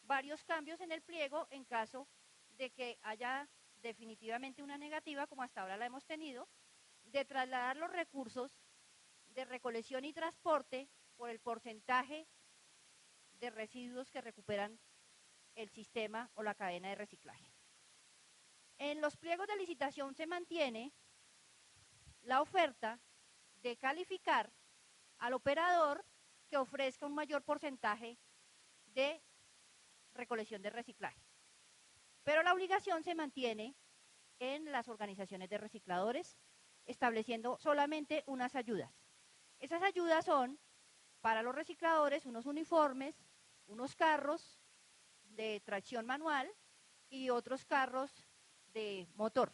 varios cambios en el pliego en caso de que haya definitivamente una negativa, como hasta ahora la hemos tenido, de trasladar los recursos de recolección y transporte por el porcentaje de residuos que recuperan el sistema o la cadena de reciclaje. En los pliegos de licitación se mantiene la oferta de calificar al operador que ofrezca un mayor porcentaje de recolección de reciclaje. Pero la obligación se mantiene en las organizaciones de recicladores, estableciendo solamente unas ayudas. Esas ayudas son para los recicladores unos uniformes, unos carros de tracción manual y otros carros de motor.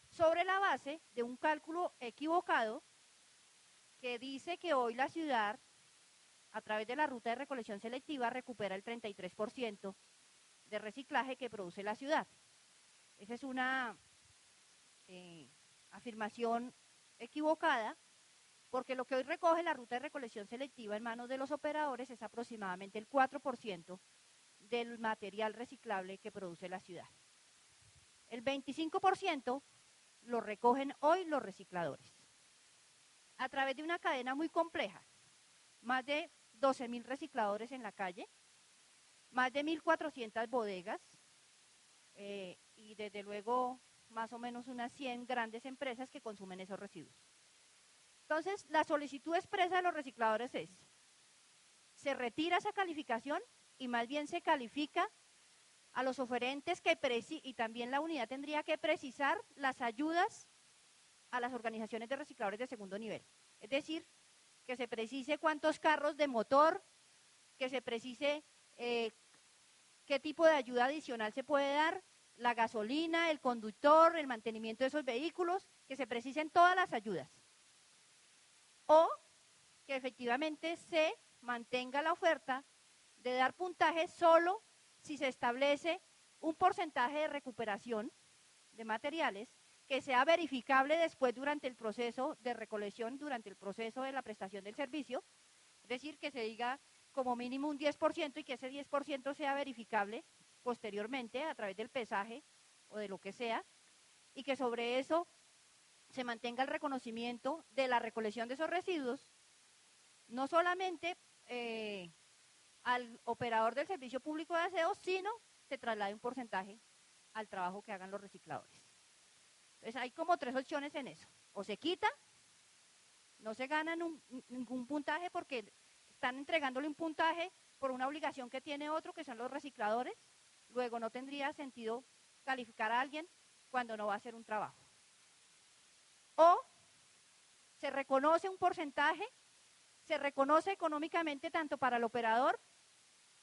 Sobre la base de un cálculo equivocado que dice que hoy la ciudad, a través de la ruta de recolección selectiva, recupera el 33% de reciclaje que produce la ciudad. Esa es una afirmación equivocada, porque lo que hoy recoge la ruta de recolección selectiva en manos de los operadores es aproximadamente el 4% del material reciclable que produce la ciudad. El 25% lo recogen hoy los recicladores, a través de una cadena muy compleja, más de 12.000 recicladores en la calle, más de 1.400 bodegas y desde luego más o menos unas 100 grandes empresas que consumen esos residuos. Entonces, la solicitud expresa de los recicladores es, se retira esa calificación y más bien se califica a los oferentes y también la unidad tendría que precisar las ayudas a las organizaciones de recicladores de segundo nivel. Es decir, que se precise cuántos carros de motor, que se precise qué tipo de ayuda adicional se puede dar, la gasolina, el conductor, el mantenimiento de esos vehículos, que se precisen todas las ayudas. O que efectivamente se mantenga la oferta de dar puntaje solo si se establece un porcentaje de recuperación de materiales que sea verificable después durante el proceso de recolección, durante el proceso de la prestación del servicio, es decir, que se diga como mínimo un 10% y que ese 10% sea verificable posteriormente a través del pesaje o de lo que sea, y que sobre eso se mantenga el reconocimiento de la recolección de esos residuos, no solamente al operador del servicio público de aseo, sino se traslade un porcentaje al trabajo que hagan los recicladores. Entonces hay como 3 opciones en eso. O se quita, no se ganan ningún puntaje porque están entregándole un puntaje por una obligación que tiene otro, que son los recicladores. Luego no tendría sentido calificar a alguien cuando no va a hacer un trabajo. O se reconoce un porcentaje, se reconoce económicamente tanto para el operador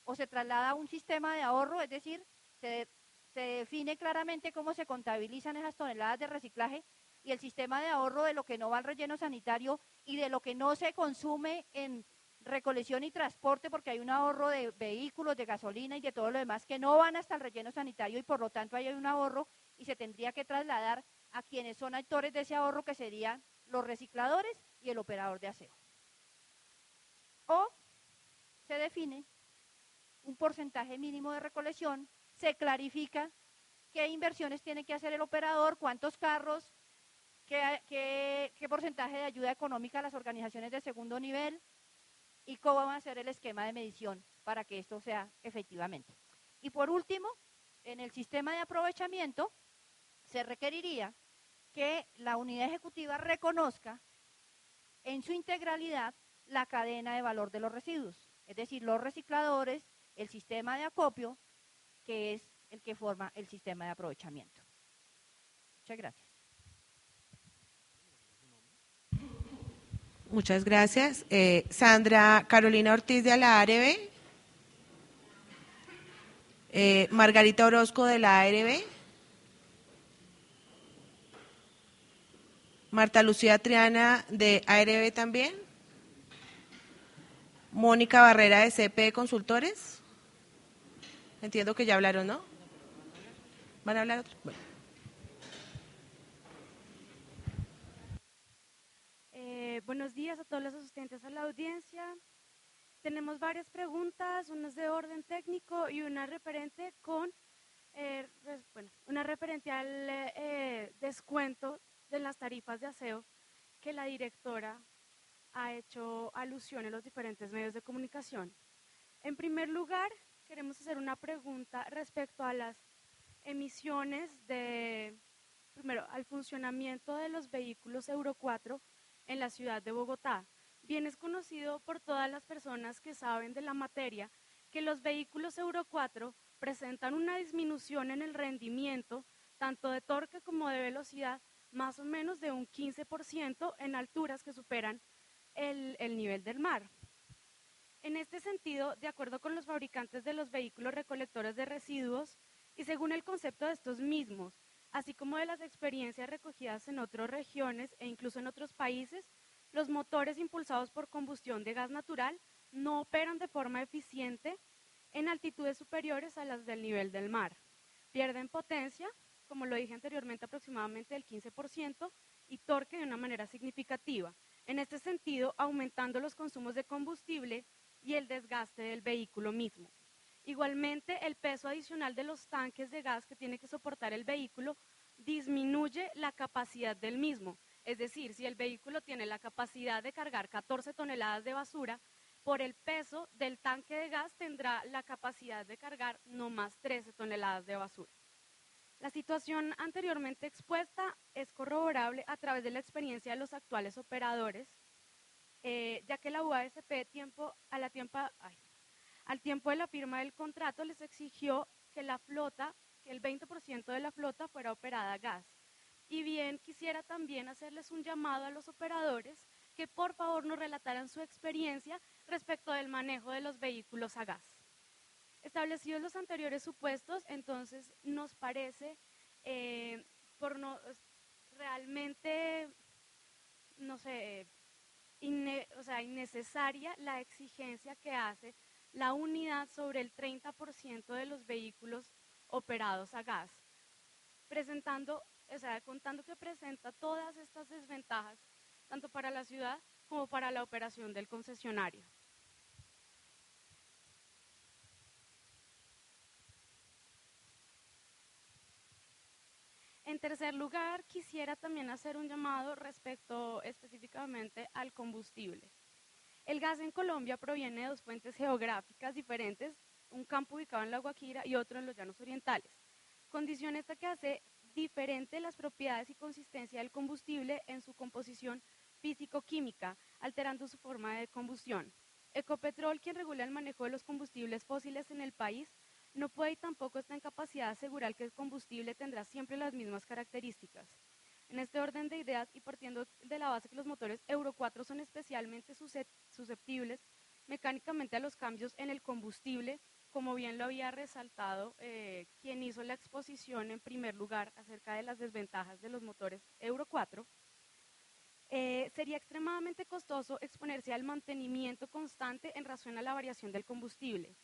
o se traslada a un sistema de ahorro, es decir, se define claramente cómo se contabilizan esas toneladas de reciclaje y el sistema de ahorro de lo que no va al relleno sanitario y de lo que no se consume en recolección y transporte, porque hay un ahorro de vehículos, de gasolina y de todo lo demás que no van hasta el relleno sanitario y por lo tanto hay un ahorro y se tendría que trasladar a quienes son actores de ese ahorro, que serían los recicladores y el operador de aseo. O se define un porcentaje mínimo de recolección, se clarifica qué inversiones tiene que hacer el operador, cuántos carros, qué porcentaje de ayuda económica a las organizaciones de segundo nivel y cómo va a ser el esquema de medición para que esto sea efectivamente. Y por último, en el sistema de aprovechamiento se requeriría que la unidad ejecutiva reconozca en su integralidad la cadena de valor de los residuos, es decir, los recicladores, el sistema de acopio, que es el que forma el sistema de aprovechamiento. Muchas gracias. Muchas gracias. Sandra Carolina Ortiz de la ARB. Margarita Orozco de la ARB. Marta Lucía Triana de ARB también. Mónica Barrera de CP Consultores. Entiendo que ya hablaron, ¿no? ¿Van a hablar otros? Bueno. Buenos días a todos los asistentes a la audiencia. Tenemos varias preguntas, unas de orden técnico. técnico y una referente con, una referente al descuento de las tarifas de aseo que la directora ha hecho alusión en los diferentes medios de comunicación. En primer lugar, queremos hacer una pregunta respecto a las emisiones primero, al funcionamiento de los vehículos Euro 4 en la ciudad de Bogotá. Bien es conocido por todas las personas que saben de la materia que los vehículos Euro 4 presentan una disminución en el rendimiento, tanto de torque como de velocidad, más o menos de un 15% en alturas que superan el nivel del mar. En este sentido, de acuerdo con los fabricantes de los vehículos recolectores de residuos y según el concepto de estos mismos, así como de las experiencias recogidas en otras regiones e incluso en otros países, los motores impulsados por combustión de gas natural no operan de forma eficiente en altitudes superiores a las del nivel del mar. Pierden potencia, como lo dije anteriormente, aproximadamente del 15% y torque de una manera significativa. En este sentido, aumentando los consumos de combustible y el desgaste del vehículo mismo. Igualmente, el peso adicional de los tanques de gas que tiene que soportar el vehículo disminuye la capacidad del mismo. Es decir, si el vehículo tiene la capacidad de cargar 14 toneladas de basura, por el peso del tanque de gas tendrá la capacidad de cargar no más 13 toneladas de basura. La situación anteriormente expuesta es corroborable a través de la experiencia de los actuales operadores, ya que la UASP al tiempo de la firma del contrato les exigió que que el 20% de la flota fuera operada a gas. Y bien, quisiera también hacerles un llamado a los operadores que por favor nos relataran su experiencia respecto del manejo de los vehículos a gas. Establecidos los anteriores supuestos, entonces nos parece realmente, no sé, innecesaria la exigencia que hace la unidad sobre el 30% de los vehículos operados a gas, contando que presenta todas estas desventajas, tanto para la ciudad como para la operación del concesionario. En tercer lugar, quisiera también hacer un llamado respecto específicamente al combustible. El gas en Colombia proviene de dos fuentes geográficas diferentes, un campo ubicado en La Guajira y otro en los llanos orientales. Condición esta que hace diferente las propiedades y consistencia del combustible en su composición físico-química, alterando su forma de combustión. Ecopetrol, quien regula el manejo de los combustibles fósiles en el país, no puede y tampoco está en capacidad de asegurar que el combustible tendrá siempre las mismas características. En este orden de ideas y partiendo de la base que los motores Euro 4 son especialmente susceptibles mecánicamente a los cambios en el combustible, como bien lo había resaltado quien hizo la exposición en primer lugar acerca de las desventajas de los motores Euro 4, sería extremadamente costoso exponerse al mantenimiento constante en razón a la variación del combustible.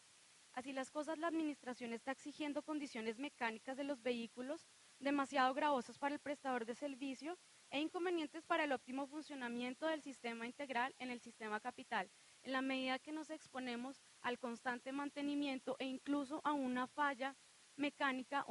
Así las cosas, la administración está exigiendo condiciones mecánicas de los vehículos demasiado gravosas para el prestador de servicio e inconvenientes para el óptimo funcionamiento del sistema integral en el sistema capital, en la medida que nos exponemos al constante mantenimiento e incluso a una falla mecánica,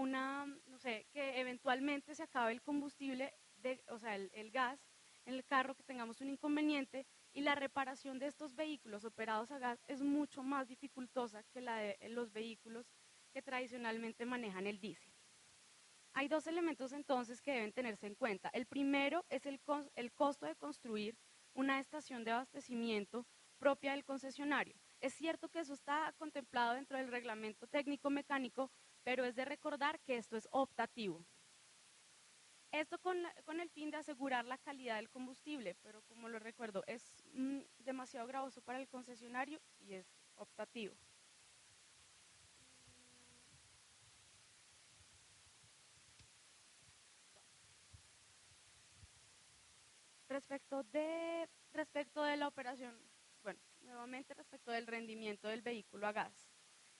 que eventualmente se acabe el combustible, el gas en el carro, que tengamos un inconveniente, y la reparación de estos vehículos operados a gas es mucho más dificultosa que la de los vehículos que tradicionalmente manejan el diésel. Hay dos elementos entonces que deben tenerse en cuenta. El primero es el costo de construir una estación de abastecimiento propia del concesionario. Es cierto que eso está contemplado dentro del reglamento técnico mecánico, pero es de recordar que esto es optativo. Esto con el fin de asegurar la calidad del combustible, pero como lo recuerdo, es demasiado gravoso para el concesionario y es optativo. Respecto de la operación, nuevamente respecto del rendimiento del vehículo a gas.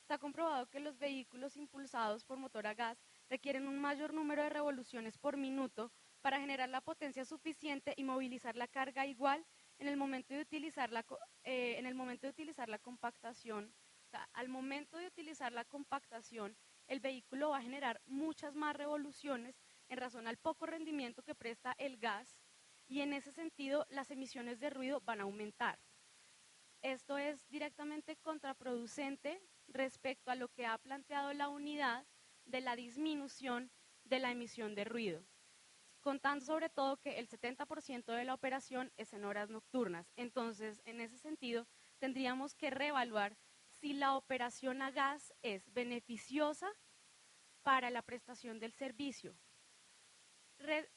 Está comprobado que los vehículos impulsados por motor a gas requieren un mayor número de revoluciones por minuto para generar la potencia suficiente y movilizar la carga igual en el momento de utilizar la compactación, sea, al momento de utilizar la compactación, el vehículo va a generar muchas más revoluciones en razón al poco rendimiento que presta el gas, y en ese sentido las emisiones de ruido van a aumentar. Esto es directamente contraproducente respecto a lo que ha planteado la unidad de la disminución de la emisión de ruido, contando sobre todo que el 70% de la operación es en horas nocturnas. Entonces, en ese sentido, tendríamos que reevaluar si la operación a gas es beneficiosa para la prestación del servicio.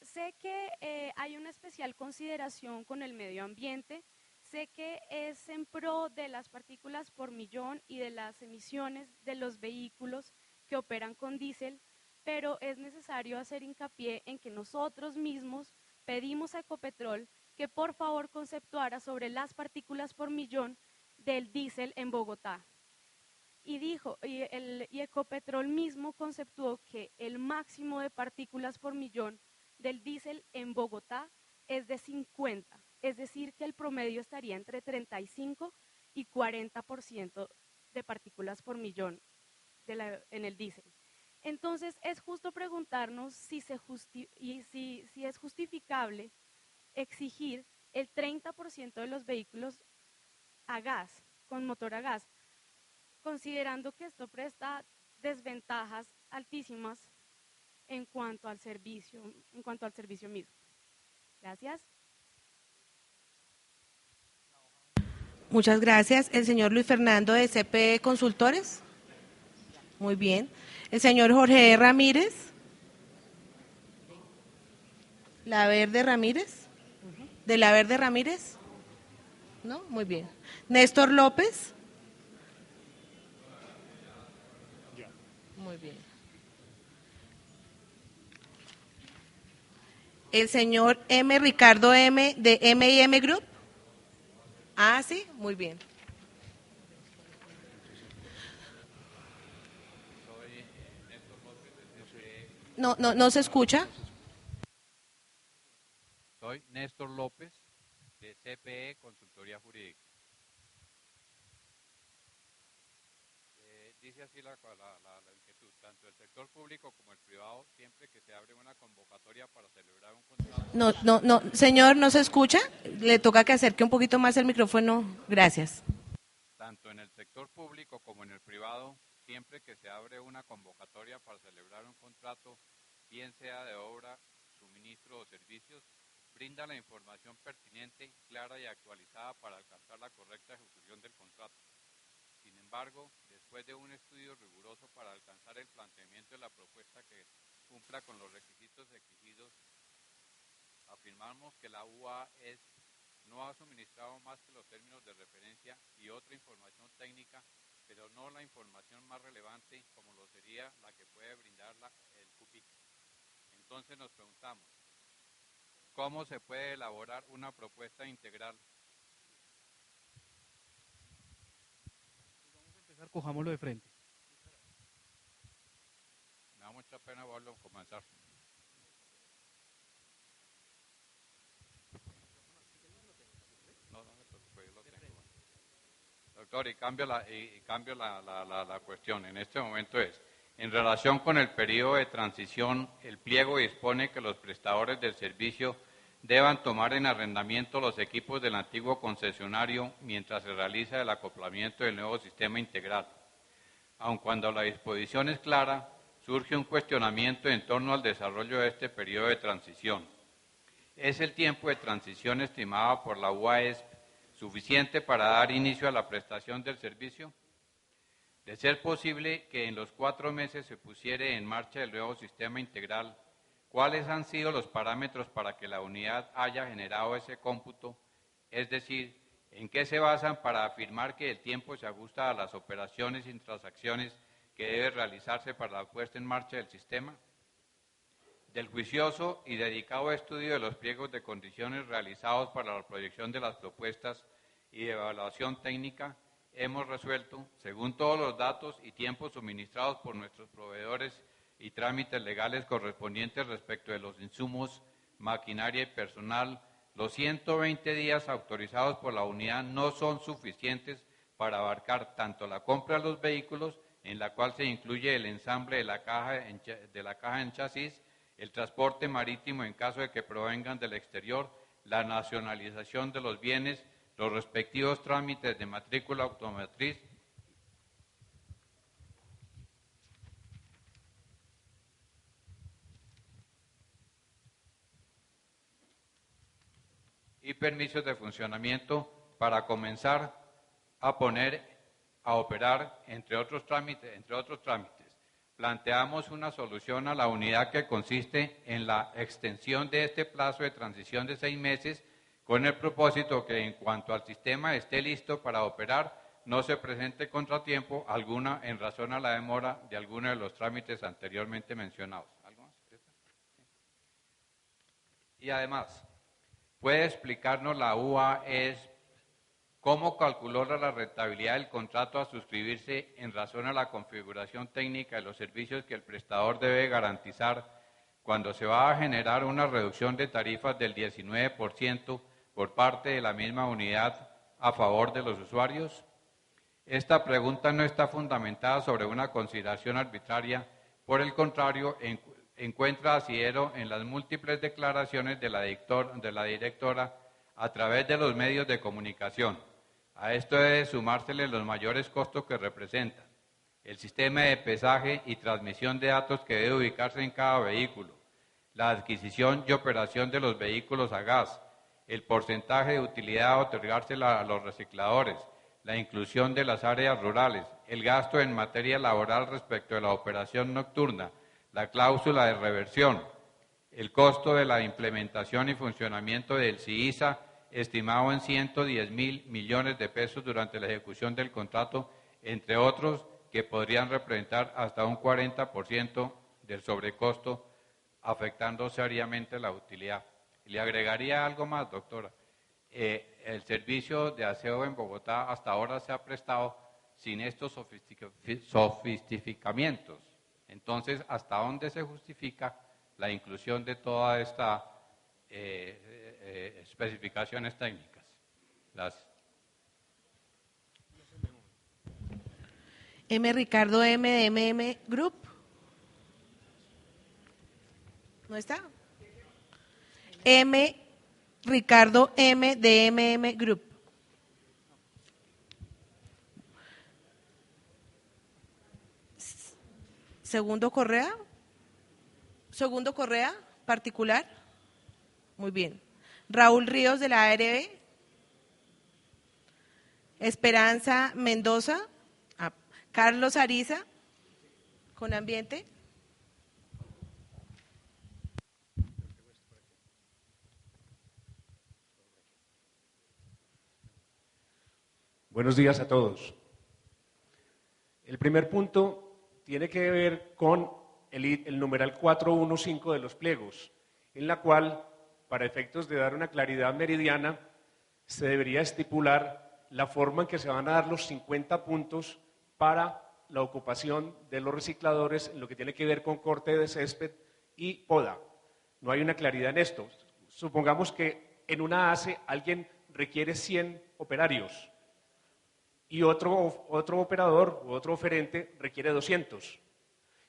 Sé que hay una especial consideración con el medio ambiente, sé que es en pro de las partículas por millón y de las emisiones de los vehículos que operan con diésel, pero es necesario hacer hincapié en que nosotros mismos pedimos a Ecopetrol que por favor conceptuara sobre las partículas por millón del diésel en Bogotá. Y Ecopetrol mismo conceptuó que el máximo de partículas por millón del diésel en Bogotá es de 50, es decir, que el promedio estaría entre 35 y 40% de partículas por millón en el diésel. Entonces, es justo preguntarnos si es justificable exigir el 30% de los vehículos a gas, con motor a gas, considerando que esto presta desventajas altísimas en cuanto al servicio mismo. Gracias. Muchas gracias. El señor Luis Fernando de CP Consultores. Muy bien. El señor Jorge Ramírez. La Verde Ramírez. ¿De la Verde Ramírez? ¿No? Muy bien. Néstor López. Muy bien. El señor M. Ricardo M. de M&M Group. Ah, sí, muy bien. No se escucha. Soy Néstor López, de CPE Consultoría Jurídica. Dice así la inquietud, tanto el sector público como el privado, siempre que se abre una convocatoria para celebrar un contrato... No, señor, ¿no se escucha? Le toca que acerque un poquito más el micrófono. Gracias. Tanto en el sector público como en el privado, siempre que se abre una convocatoria para celebrar un contrato, bien sea de obra, suministro o servicios, brinda la información pertinente, clara y actualizada para alcanzar la correcta ejecución del contrato. Sin embargo, después de un estudio riguroso para alcanzar el planteamiento de la propuesta que cumpla con los requisitos exigidos, afirmamos que la UAS no ha suministrado más que los términos de referencia y otra información técnica, pero no la información más relevante como lo sería la que puede brindar el CUPIC. Entonces nos preguntamos, ¿cómo se puede elaborar una propuesta integral? Vamos a empezar, cojámoslo de frente. Me da mucha pena volver a comenzar. No me preocupe, yo lo tengo. Doctor, y cambio la cuestión. En este momento es, en relación con el periodo de transición, el pliego dispone que los prestadores del servicio deban tomar en arrendamiento los equipos del antiguo concesionario mientras se realiza el acoplamiento del nuevo sistema integral. Aun cuando la disposición es clara, surge un cuestionamiento en torno al desarrollo de este periodo de transición. ¿Es el tiempo de transición estimado por la UAS suficiente para dar inicio a la prestación del servicio? De ser posible que en los 4 meses se pusiera en marcha el nuevo sistema integral, ¿cuáles han sido los parámetros para que la unidad haya generado ese cómputo? Es decir, ¿en qué se basan para afirmar que el tiempo se ajusta a las operaciones y transacciones que debe realizarse para la puesta en marcha del sistema? Del juicioso y dedicado estudio de los pliegos de condiciones realizados para la proyección de las propuestas y de evaluación técnica, hemos resuelto, según todos los datos y tiempos suministrados por nuestros proveedores y trámites legales correspondientes respecto de los insumos, maquinaria y personal, los 120 días autorizados por la unidad no son suficientes para abarcar tanto la compra de los vehículos, en la cual se incluye el ensamble de la caja en chasis, el transporte marítimo en caso de que provengan del exterior, la nacionalización de los bienes, los respectivos trámites de matrícula automotriz y permisos de funcionamiento para comenzar a operar, entre otros trámites. Planteamos una solución a la unidad que consiste en la extensión de este plazo de transición de 6 meses, con el propósito que en cuanto al sistema esté listo para operar, no se presente contratiempo alguna en razón a la demora de alguno de los trámites anteriormente mencionados. ¿Algo más? Y además, ¿puede explicarnos la UAES cómo calculó la rentabilidad del contrato a suscribirse en razón a la configuración técnica de los servicios que el prestador debe garantizar cuando se va a generar una reducción de tarifas del 19% por parte de la misma unidad a favor de los usuarios? Esta pregunta no está fundamentada sobre una consideración arbitraria, por el contrario, encuentra asidero en las múltiples declaraciones de la directora a través de los medios de comunicación. A esto debe sumársele los mayores costos que representan, el sistema de pesaje y transmisión de datos que debe ubicarse en cada vehículo, la adquisición y operación de los vehículos a gas, el porcentaje de utilidad a otorgársela a los recicladores, la inclusión de las áreas rurales, el gasto en materia laboral respecto de la operación nocturna, la cláusula de reversión, el costo de la implementación y funcionamiento del CIISA, estimado en 110.000 millones de pesos durante la ejecución del contrato, entre otros que podrían representar hasta un 40% del sobrecosto, afectando seriamente la utilidad. Le agregaría algo más, doctora. El servicio de aseo en Bogotá hasta ahora se ha prestado sin estos sofisticamientos. Entonces, ¿hasta dónde se justifica la inclusión de toda esta especificaciones técnicas? M. Ricardo M. de MM Group. ¿No está? M. Ricardo M. de MM Group. Segundo Correa. Segundo Correa, particular. Muy bien. Raúl Ríos de la ARB. Esperanza Mendoza. Carlos Ariza, con ambiente. Buenos días a todos. El primer punto tiene que ver con el numeral 415 de los pliegos, en la cual, para efectos de dar una claridad meridiana, se debería estipular la forma en que se van a dar los 50 puntos para la ocupación de los recicladores en lo que tiene que ver con corte de césped y poda. No hay una claridad en esto. Supongamos que en una ACE alguien requiere 100 operarios y otro operador u otro oferente requiere 200.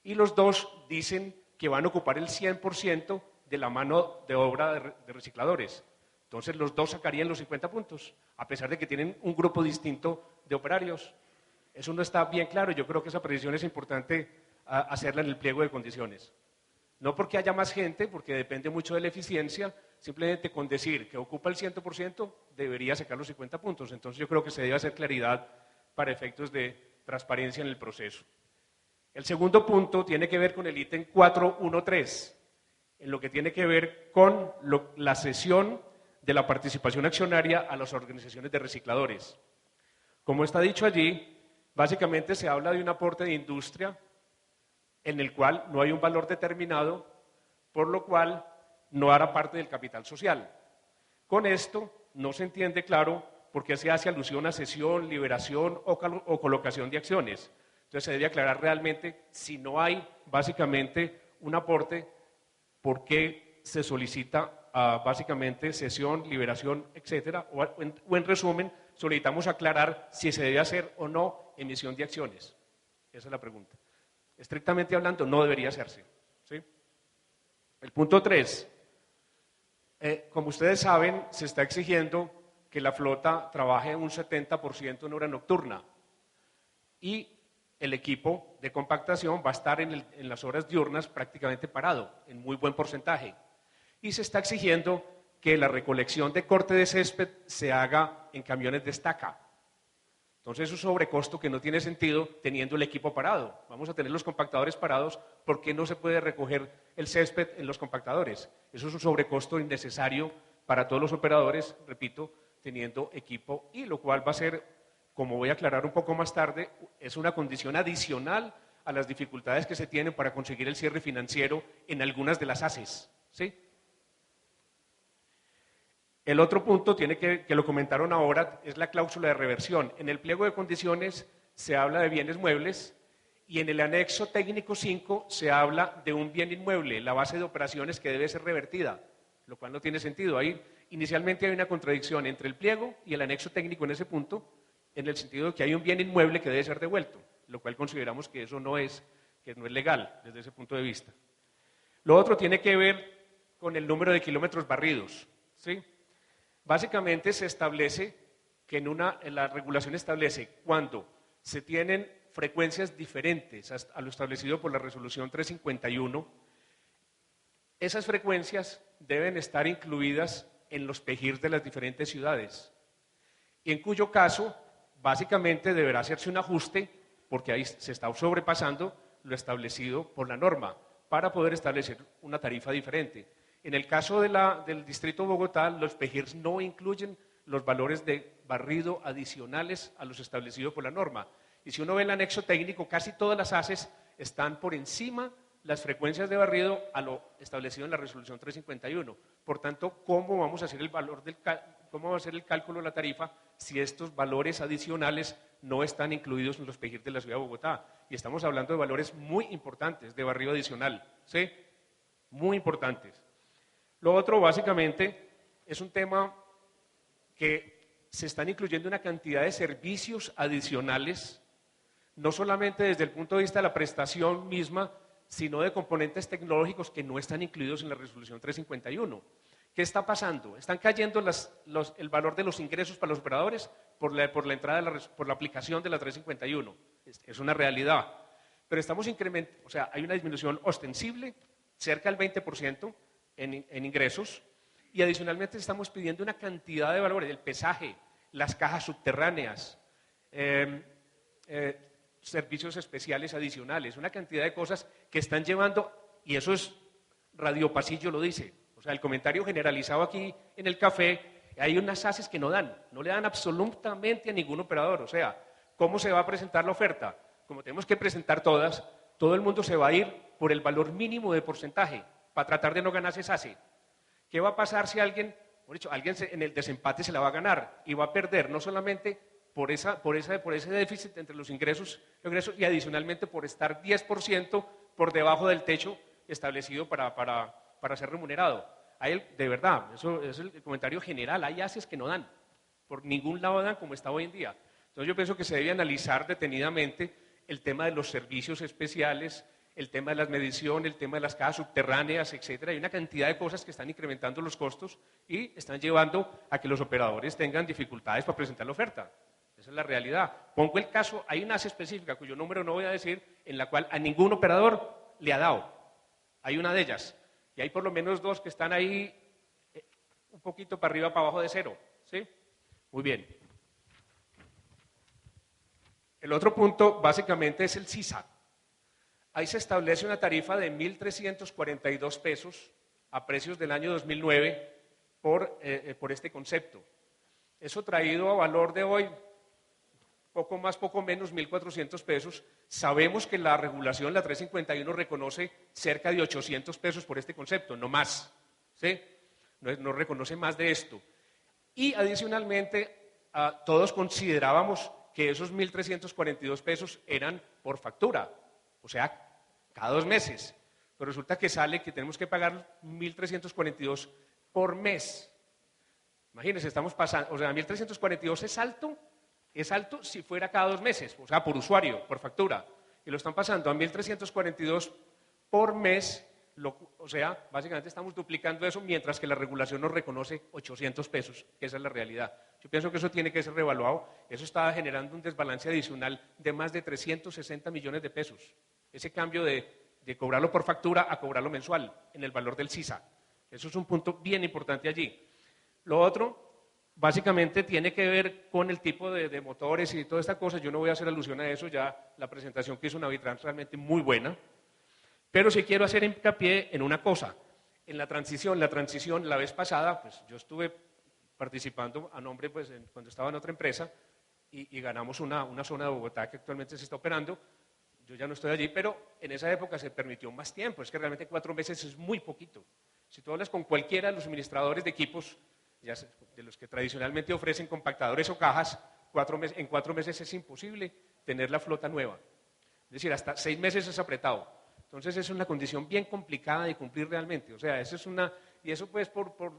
Y los dos dicen que van a ocupar el 100% de la mano de obra de recicladores. Entonces los dos sacarían los 50 puntos, a pesar de que tienen un grupo distinto de operarios. Eso no está bien claro. Yo creo que esa precisión es importante hacerla en el pliego de condiciones. No porque haya más gente, porque depende mucho de la eficiencia, simplemente con decir que ocupa el 100% debería sacar los 50 puntos. Entonces yo creo que se debe hacer claridad para efectos de transparencia en el proceso. El segundo punto tiene que ver con el ítem 413, en lo que tiene que ver con la cesión de la participación accionaria a las organizaciones de recicladores. Como está dicho allí, básicamente se habla de un aporte de industria en el cual no hay un valor determinado, por lo cual no hará parte del capital social. Con esto no se entiende claro por qué se hace alusión a cesión, liberación o colocación de acciones. Entonces se debe aclarar realmente, si no hay básicamente un aporte, por qué se solicita básicamente cesión, liberación, etcétera, o en resumen, solicitamos aclarar si se debe hacer o no emisión de acciones. Esa es la pregunta. Estrictamente hablando, no debería hacerse, ¿sí? El punto 3. Como ustedes saben, se está exigiendo que la flota trabaje un 70% en hora nocturna y el equipo de compactación va a estar en las horas diurnas prácticamente parado, en muy buen porcentaje. Y se está exigiendo que la recolección de corte de césped se haga en camiones de estaca. Entonces es un sobrecosto que no tiene sentido teniendo el equipo parado. Vamos a tener los compactadores parados, ¿por qué no se puede recoger el césped en los compactadores? Eso es un sobrecosto innecesario para todos los operadores, repito, teniendo equipo, y lo cual va a ser, como voy a aclarar un poco más tarde, es una condición adicional a las dificultades que se tienen para conseguir el cierre financiero en algunas de las ACES, ¿sí? El otro punto que lo comentaron ahora es la cláusula de reversión. En el pliego de condiciones se habla de bienes muebles y en el anexo técnico 5 se habla de un bien inmueble, la base de operaciones que debe ser revertida, lo cual no tiene sentido. Ahí inicialmente hay una contradicción entre el pliego y el anexo técnico en ese punto, en el sentido de que hay un bien inmueble que debe ser devuelto, lo cual consideramos que eso no es legal desde ese punto de vista. Lo otro tiene que ver con el número de kilómetros barridos, ¿sí? Básicamente se establece que en la regulación establece cuando se tienen frecuencias diferentes a lo establecido por la resolución 351, esas frecuencias deben estar incluidas en los PEGIR de las diferentes ciudades, y en cuyo caso básicamente deberá hacerse un ajuste porque ahí se está sobrepasando lo establecido por la norma para poder establecer una tarifa diferente. En el caso del Distrito de Bogotá, los PEGIRs no incluyen los valores de barrido adicionales a los establecidos por la norma. Y si uno ve el anexo técnico, casi todas las ACES están por encima las frecuencias de barrido a lo establecido en la resolución 351. Por tanto, ¿cómo vamos a hacer cómo va a ser el cálculo de la tarifa si estos valores adicionales no están incluidos en los PEGIR de la Ciudad de Bogotá? Y estamos hablando de valores muy importantes de barrido adicional, ¿sí? Muy importantes. Lo otro, básicamente, es un tema que se están incluyendo una cantidad de servicios adicionales, no solamente desde el punto de vista de la prestación misma, sino de componentes tecnológicos que no están incluidos en la resolución 351. ¿Qué está pasando? Están cayendo el valor de los ingresos para los operadores por la aplicación de la 351. Es una realidad. Pero estamos incrementando, o sea, hay una disminución ostensible, cerca del 20%, en ingresos, y adicionalmente estamos pidiendo una cantidad de valores, el pesaje, las cajas subterráneas, servicios especiales adicionales, una cantidad de cosas que están llevando, y eso es Radio Pasillo lo dice, o sea, el comentario generalizado aquí en el café, hay unas ACES que no le dan absolutamente a ningún operador, o sea, ¿cómo se va a presentar la oferta? Como tenemos que presentar todas, todo el mundo se va a ir por el valor mínimo de porcentaje, para tratar de no ganarse esa ACE. ¿Qué va a pasar si alguien en el desempate se la va a ganar y va a perder no solamente por ese déficit entre los ingresos y adicionalmente por estar 10% por debajo del techo establecido para ser remunerado? De verdad, eso es el comentario general, hay ACES que no dan, por ningún lado dan como está hoy en día. Entonces yo pienso que se debe analizar detenidamente el tema de los servicios especiales, el tema de las mediciones, el tema de las cajas subterráneas, etcétera. Hay una cantidad de cosas que están incrementando los costos y están llevando a que los operadores tengan dificultades para presentar la oferta. Esa es la realidad. Pongo el caso, hay una ACE específica, cuyo número no voy a decir, en la cual a ningún operador le ha dado. Hay una de ellas. Y hay por lo menos dos que están ahí un poquito para arriba, para abajo de cero. ¿Sí? Muy bien. El otro punto, básicamente, es el CISA. Ahí se establece una tarifa de 1.342 pesos a precios del año 2009 por este concepto. Eso traído a valor de hoy, poco más, poco menos, 1.400 pesos. Sabemos que la regulación, la 351, reconoce cerca de 800 pesos por este concepto, no más. ¿Sí? No reconoce más de esto. Y adicionalmente, todos considerábamos que esos 1.342 pesos eran por factura. O sea, cada 2 meses. Pero resulta que sale que tenemos que pagar 1.342 por mes. Imagínense, estamos pasando, o sea, 1.342 es alto si fuera cada 2 meses, o sea, por usuario, por factura. Y lo están pasando a 1.342 por mes, o sea, básicamente estamos duplicando eso, mientras que la regulación nos reconoce 800 pesos, que esa es la realidad. Yo pienso que eso tiene que ser reevaluado. Eso está generando un desbalance adicional de más de 360 millones de pesos. Ese cambio de cobrarlo por factura a cobrarlo mensual en el valor del CISA. Eso es un punto bien importante allí. Lo otro, básicamente, tiene que ver con el tipo de motores y toda esta cosa. Yo no voy a hacer alusión a eso, ya la presentación que hizo Navitrans realmente muy buena. Pero sí quiero hacer hincapié en una cosa. En la transición la vez pasada, pues yo estuve participando a nombre, pues cuando estaba en otra empresa, y ganamos una zona de Bogotá que actualmente se está operando. Yo ya no estoy allí, pero en esa época se permitió más tiempo. Es que realmente 4 meses es muy poquito. Si tú hablas con cualquiera de los suministradores de equipos, de los que tradicionalmente ofrecen compactadores o cajas, en 4 meses es imposible tener la flota nueva. Es decir, hasta 6 meses es apretado. Entonces es una condición bien complicada de cumplir realmente. O sea, y eso pues por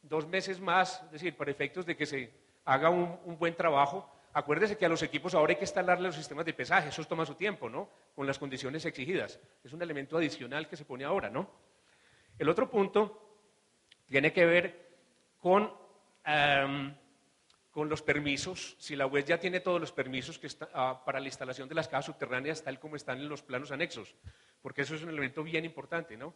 2 meses más, es decir, para efectos de que se haga un buen trabajo. Acuérdese que a los equipos ahora hay que instalarle los sistemas de pesaje, eso toma su tiempo, ¿no? Con las condiciones exigidas. Es un elemento adicional que se pone ahora, ¿no? El otro punto tiene que ver con los permisos. Si la UES ya tiene todos los permisos para la instalación de las cajas subterráneas tal como están en los planos anexos, porque eso es un elemento bien importante, ¿no?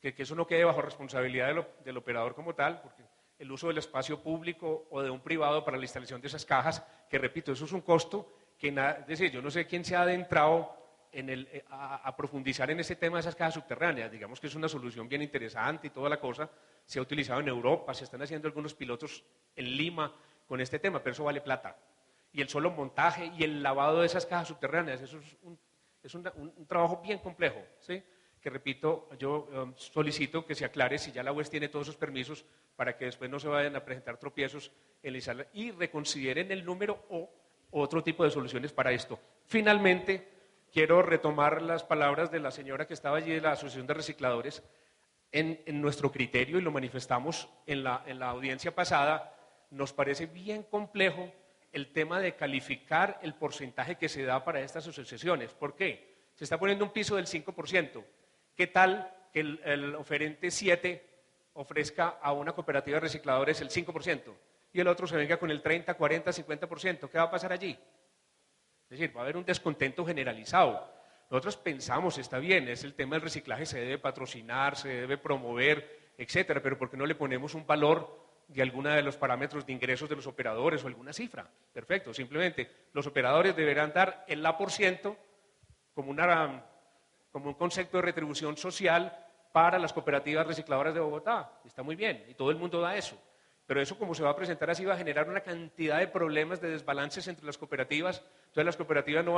Que eso no quede bajo responsabilidad del operador como tal, porque el uso del espacio público o de un privado para la instalación de esas cajas, que repito, eso es un costo es decir, yo no sé quién se ha adentrado a profundizar en ese tema de esas cajas subterráneas. Digamos que es una solución bien interesante y toda la cosa, se ha utilizado en Europa, se están haciendo algunos pilotos en Lima con este tema, pero eso vale plata. Y el solo montaje y el lavado de esas cajas subterráneas, eso es un trabajo bien complejo, ¿sí? Que repito, yo solicito que se aclare si ya la UES tiene todos esos permisos para que después no se vayan a presentar tropiezos en la sala y reconsideren el número o otro tipo de soluciones para esto. Finalmente, quiero retomar las palabras de la señora que estaba allí de la Asociación de Recicladores. En nuestro criterio, y lo manifestamos en la audiencia pasada, nos parece bien complejo el tema de calificar el porcentaje que se da para estas asociaciones. ¿Por qué? Se está poniendo un piso del 5%. ¿Qué tal que el oferente 7 ofrezca a una cooperativa de recicladores el 5% y el otro se venga con el 30, 40, 50%? ¿Qué va a pasar allí? Es decir, va a haber un descontento generalizado. Nosotros pensamos, está bien, es el tema del reciclaje, se debe patrocinar, se debe promover, etcétera, pero ¿por qué no le ponemos un valor de alguno de los parámetros de ingresos de los operadores o alguna cifra? Perfecto, simplemente los operadores deberán dar el A% como un concepto de retribución social para las cooperativas recicladoras de Bogotá. Está muy bien, y todo el mundo da eso. Pero eso, como se va a presentar así, va a generar una cantidad de problemas, de desbalances entre las cooperativas. Entonces las cooperativas lo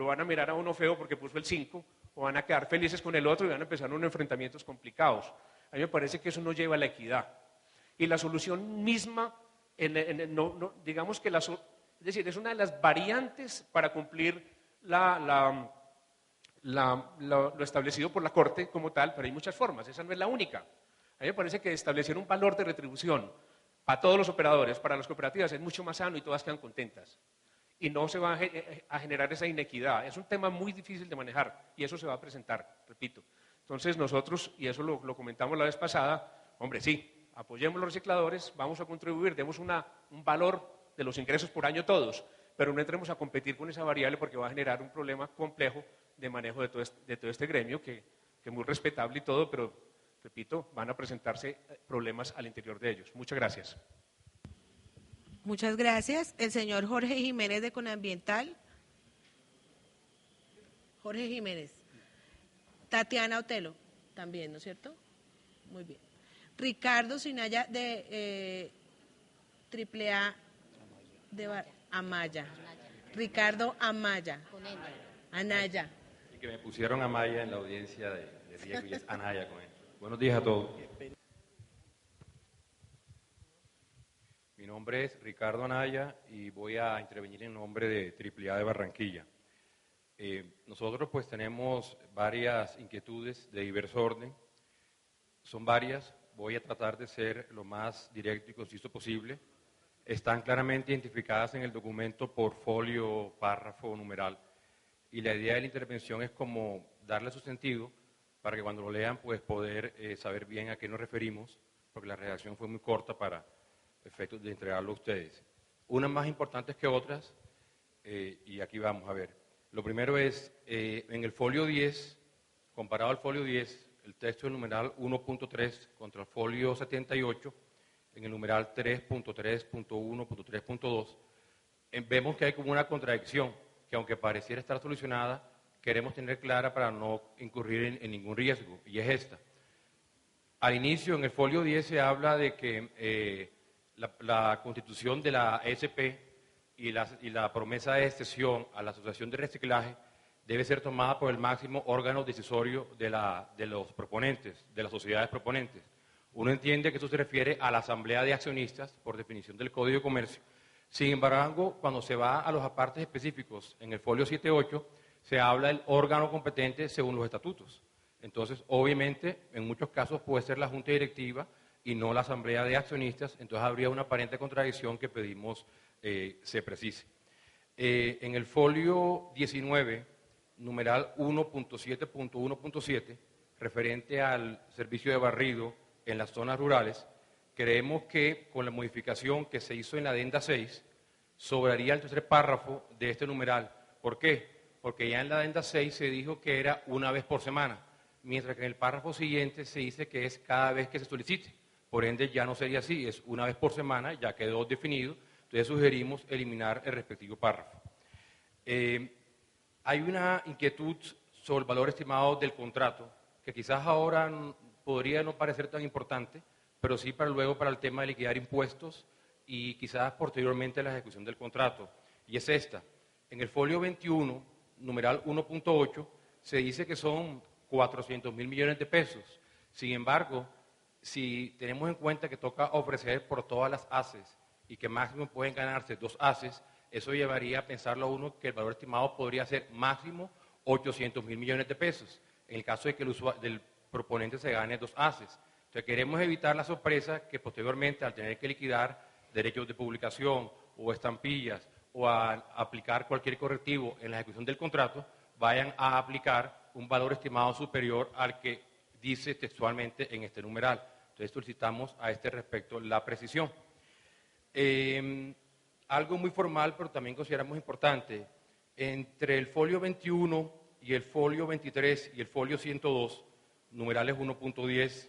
van a mirar a uno feo porque puso el 5, o van a quedar felices con el otro y van a empezar unos enfrentamientos complicados. A mí me parece que eso no lleva a la equidad. Y la solución misma, digamos que es decir, es una de las variantes para cumplir lo establecido por la Corte como tal, pero hay muchas formas, esa no es la única. A mí me parece que establecer un valor de retribución para todos los operadores, para las cooperativas, es mucho más sano y todas quedan contentas. Y no se va a generar esa inequidad. Es un tema muy difícil de manejar y eso se va a presentar, repito. Entonces nosotros, y eso lo comentamos la vez pasada, hombre, sí, apoyemos a los recicladores, vamos a contribuir, demos un valor de los ingresos por año todos, pero no entremos a competir con esa variable porque va a generar un problema complejo de manejo de todo este gremio, que es muy respetable y todo, pero repito, van a presentarse problemas al interior de ellos. Muchas gracias. Muchas gracias. El señor Jorge Jiménez de Conambiental. Jorge Jiménez. Tatiana Otelo, también, ¿no es cierto? Muy bien. Ricardo Sinaya de AAA de Amaya. Ricardo Amaya. Anaya. Y que me pusieron Amaya en la audiencia de Diego y es Anaya con él. Buenos días a todos. Mi nombre es Ricardo Anaya y voy a intervenir en nombre de AAA de Barranquilla. Nosotros pues tenemos varias inquietudes de diverso orden. Son varias. voy a tratar de ser lo más directo y conciso posible. Están claramente identificadas en el documento por folio, párrafo, numeral. Y la idea de la intervención es como darle su sentido para que cuando lo lean pues poder saber bien a qué nos referimos, porque la redacción fue muy corta para efectos de entregarlo a ustedes. Unas más importantes que otras, y aquí vamos a ver. Lo primero es, en el folio 10, comparado al folio 10, el texto del numeral 1.3 contra el folio 78, en el numeral 3.3.1.3.2, vemos que hay como una contradicción que aunque pareciera estar solucionada, queremos tener clara para no incurrir en ningún riesgo, y es esta. Al inicio, en el folio 10 se habla de que la constitución de la SP y la promesa de cesión a la Asociación de Reciclaje debe ser tomada por el máximo órgano decisorio de los proponentes, de las sociedades proponentes. Uno entiende que eso se refiere a la asamblea de accionistas, por definición del Código de Comercio. Sin embargo, cuando se va a los apartes específicos, en el folio 7.8, se habla del órgano competente según los estatutos. Entonces, obviamente, en muchos casos puede ser la Junta Directiva y no la Asamblea de Accionistas, entonces habría una aparente contradicción que pedimos se precise. En el folio 19, numeral 1.7.1.7, referente al servicio de barrido en las zonas rurales, creemos que con la modificación que se hizo en la adenda 6, sobraría el tercer párrafo de este numeral. ¿Por qué? Porque ya en la adenda 6 se dijo que era una vez por semana, mientras que en el párrafo siguiente se dice que es cada vez que se solicite. Por ende, ya no sería así, es una vez por semana, ya quedó definido, entonces sugerimos eliminar el respectivo párrafo. Hay una inquietud sobre el valor estimado del contrato, que quizás ahora podría no parecer tan importante, pero sí para luego para el tema de liquidar impuestos y quizás posteriormente la ejecución del contrato. Y es esta. En el folio 21, numeral 1.8, se dice que son 400.000 millones de pesos. Sin embargo, si tenemos en cuenta que toca ofrecer por todas las ACES y que máximo pueden ganarse 2 ACES, eso llevaría a pensarlo a uno que el valor estimado podría ser máximo 800.000 millones de pesos, en el caso de que el proponente se gane 2 ACES. Entonces queremos evitar la sorpresa que posteriormente al tener que liquidar derechos de publicación o estampillas o a aplicar cualquier correctivo en la ejecución del contrato, vayan a aplicar un valor estimado superior al que dice textualmente en este numeral. Entonces solicitamos a este respecto la precisión. Algo muy formal, pero también consideramos importante, entre el folio 21 y el folio 23 y el folio 102, numerales 1.10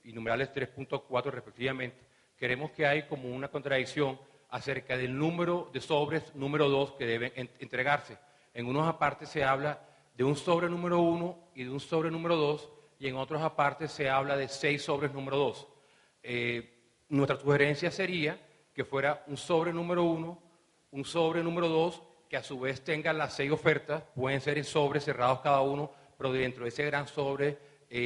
y numerales 3.4 respectivamente, queremos que hay como una contradicción acerca del número de sobres número 2 que deben entregarse. En unos apartes se habla de un sobre número 1 y de un sobre número 2, y en otros apartes se habla de 6 sobres número 2. Nuestra sugerencia sería que fuera un sobre número 1, un sobre número 2, que a su vez tengan las 6 ofertas, pueden ser en sobres cerrados cada uno, pero dentro de ese gran sobre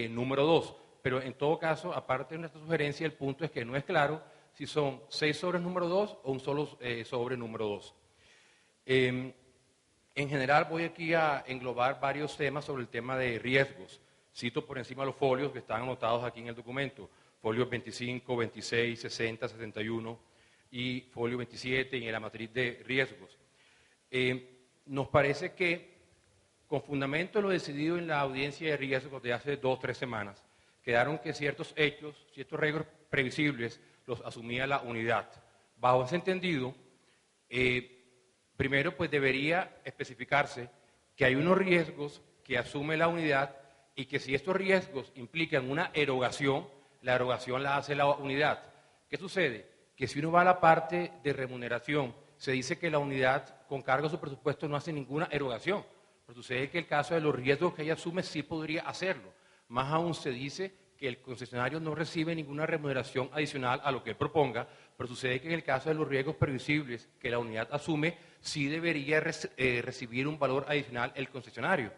número 2. Pero en todo caso, aparte de nuestra sugerencia, el punto es que no es claro si son 6 sobres número 2 o un solo sobre número 2. En general voy aquí a englobar varios temas sobre el tema de riesgos. Cito por encima los folios que están anotados aquí en el documento, folios 25, 26, 60, 61 y folio 27 y en la matriz de riesgos. Nos parece que, con fundamento en lo decidido en la audiencia de riesgos de hace 2 o 3 semanas, quedaron que ciertos hechos, ciertos riesgos previsibles, los asumía la unidad. Bajo ese entendido, primero pues debería especificarse que hay unos riesgos que asume la unidad y que si estos riesgos implican una erogación, la erogación la hace la unidad. ¿Qué sucede? Que si uno va a la parte de remuneración, se dice que la unidad con cargo a su presupuesto no hace ninguna erogación. Pero sucede que el caso de los riesgos que ella asume sí podría hacerlo. Más aún se dice que el concesionario no recibe ninguna remuneración adicional a lo que él proponga, pero sucede que en el caso de los riesgos previsibles que la unidad asume, sí debería recibir un valor adicional el concesionario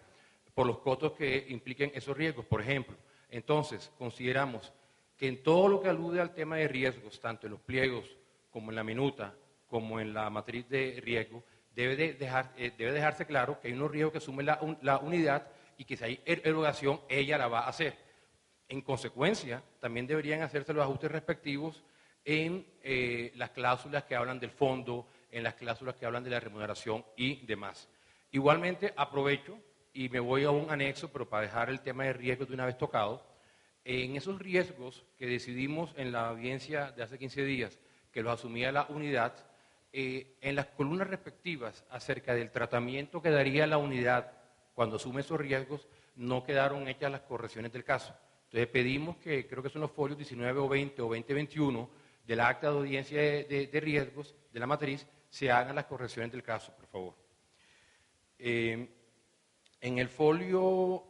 por los costos que impliquen esos riesgos, por ejemplo. Entonces, consideramos que en todo lo que alude al tema de riesgos, tanto en los pliegos como en la minuta, como en la matriz de riesgo, debe dejarse claro que hay unos riesgos que asume la unidad y que si hay erogación, ella la va a hacer. En consecuencia, también deberían hacerse los ajustes respectivos en las cláusulas que hablan del fondo, en las cláusulas que hablan de la remuneración y demás. Igualmente, aprovecho y me voy a un anexo, pero para dejar el tema de riesgos de una vez tocado. En esos riesgos que decidimos en la audiencia de hace 15 días, que los asumía la unidad, en las columnas respectivas acerca del tratamiento que daría la unidad cuando asume esos riesgos, no quedaron hechas las correcciones del caso. Entonces pedimos que, creo que son los folios 19 o 20 o 2021 del acta de audiencia de riesgos de la matriz, se hagan las correcciones del caso, por favor. En el folio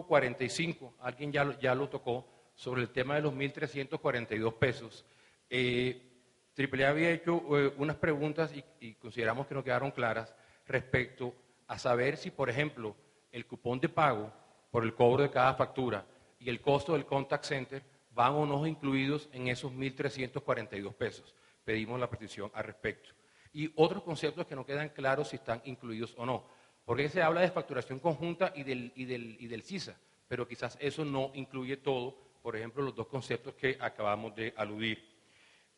45, alguien ya lo tocó, sobre el tema de los 1.342 pesos. AAA había hecho unas preguntas y consideramos que no quedaron claras respecto a saber si, por ejemplo, el cupón de pago por el cobro de cada factura y el costo del contact center van o no incluidos en esos 1.342 pesos. Pedimos la precisión al respecto. Y otros conceptos que no quedan claros si están incluidos o no. Porque se habla de facturación conjunta y del CISA, pero quizás eso no incluye todo, por ejemplo, los dos conceptos que acabamos de aludir.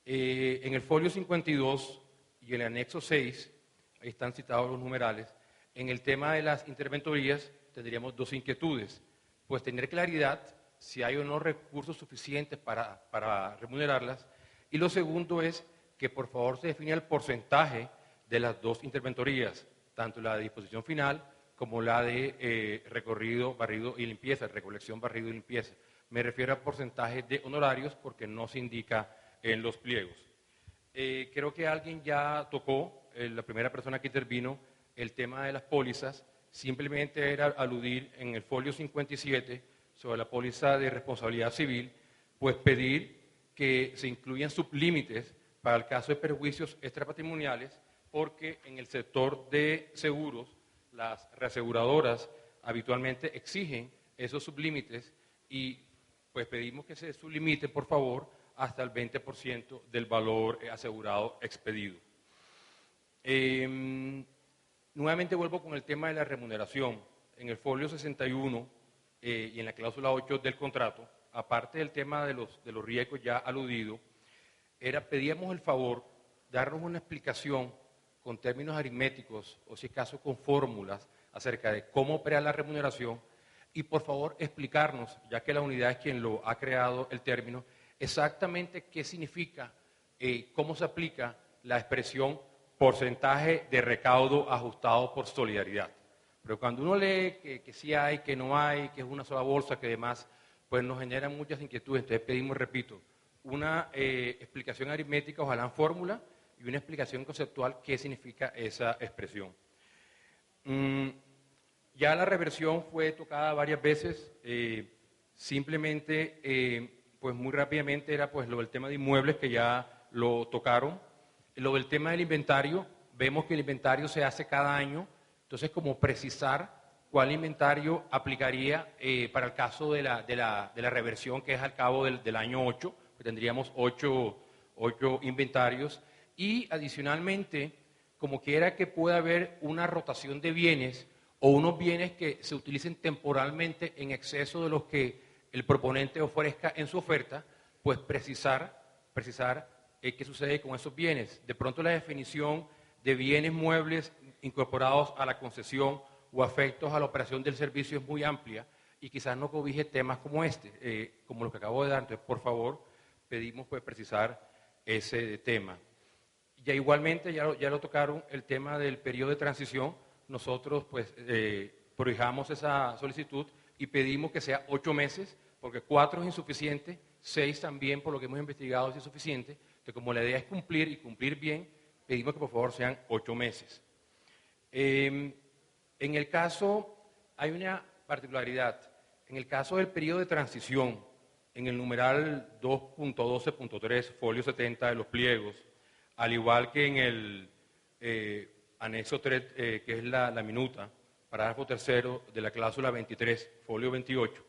En el folio 52 y en el anexo 6, ahí están citados los numerales, en el tema de las interventorías tendríamos dos inquietudes. Pues tener claridad si hay o no recursos suficientes para remunerarlas. Y lo segundo es que por favor se define el porcentaje de las dos interventorías, tanto la de disposición final como la de recorrido, barrido y limpieza, recolección, barrido y limpieza. Me refiero a porcentajes de honorarios porque no se indica en los pliegos. Creo que alguien ya tocó, la primera persona que intervino, el tema de las pólizas. Simplemente era aludir en el folio 57 sobre la póliza de responsabilidad civil, pues pedir que se incluyan sublímites para el caso de perjuicios extrapatrimoniales, porque en el sector de seguros, las reaseguradoras habitualmente exigen esos sublímites y pues pedimos que se sublimiten, por favor, hasta el 20% del valor asegurado expedido. Nuevamente vuelvo con el tema de la remuneración. En el folio 61 y en la cláusula 8 del contrato, aparte del tema de los riesgos ya aludido, pedíamos el favor de darnos una explicación con términos aritméticos o si acaso con fórmulas acerca de cómo opera la remuneración y por favor explicarnos, ya que la unidad es quien lo ha creado el término, exactamente qué significa, cómo se aplica la expresión porcentaje de recaudo ajustado por solidaridad. Pero cuando uno lee que sí hay, que no hay, que es una sola bolsa, que demás, pues nos generan muchas inquietudes. Entonces pedimos, repito, una explicación aritmética, ojalá en fórmula, y una explicación conceptual qué significa esa expresión. Ya la reversión fue tocada varias veces, simplemente, pues muy rápidamente era pues lo del tema de inmuebles que ya lo tocaron. Lo del tema del inventario, vemos que el inventario se hace cada año, entonces como precisar cuál inventario aplicaría para el caso de la reversión, que es al cabo del año 8, pues tendríamos 8 inventarios, y adicionalmente, como quiera que pueda haber una rotación de bienes o unos bienes que se utilicen temporalmente en exceso de los que el proponente ofrezca en su oferta, pues precisar qué sucede con esos bienes. De pronto la definición de bienes muebles incorporados a la concesión o afectos a la operación del servicio es muy amplia y quizás no cobije temas como como los que acabo de dar. Entonces, por favor, pedimos pues precisar ese tema. Ya igualmente, ya lo tocaron, el tema del periodo de transición. Nosotros pues prohijamos esa solicitud y pedimos que sea 8 meses, porque 4 es insuficiente, 6 también, por lo que hemos investigado, es insuficiente. Entonces, como la idea es cumplir y cumplir bien, pedimos que por favor sean 8 meses. En el caso, hay una particularidad. En el caso del periodo de transición, en el numeral 2.12.3, folio 70 de los pliegos, al igual que en el anexo 3, que es la minuta, parágrafo tercero de la cláusula 23, folio 28,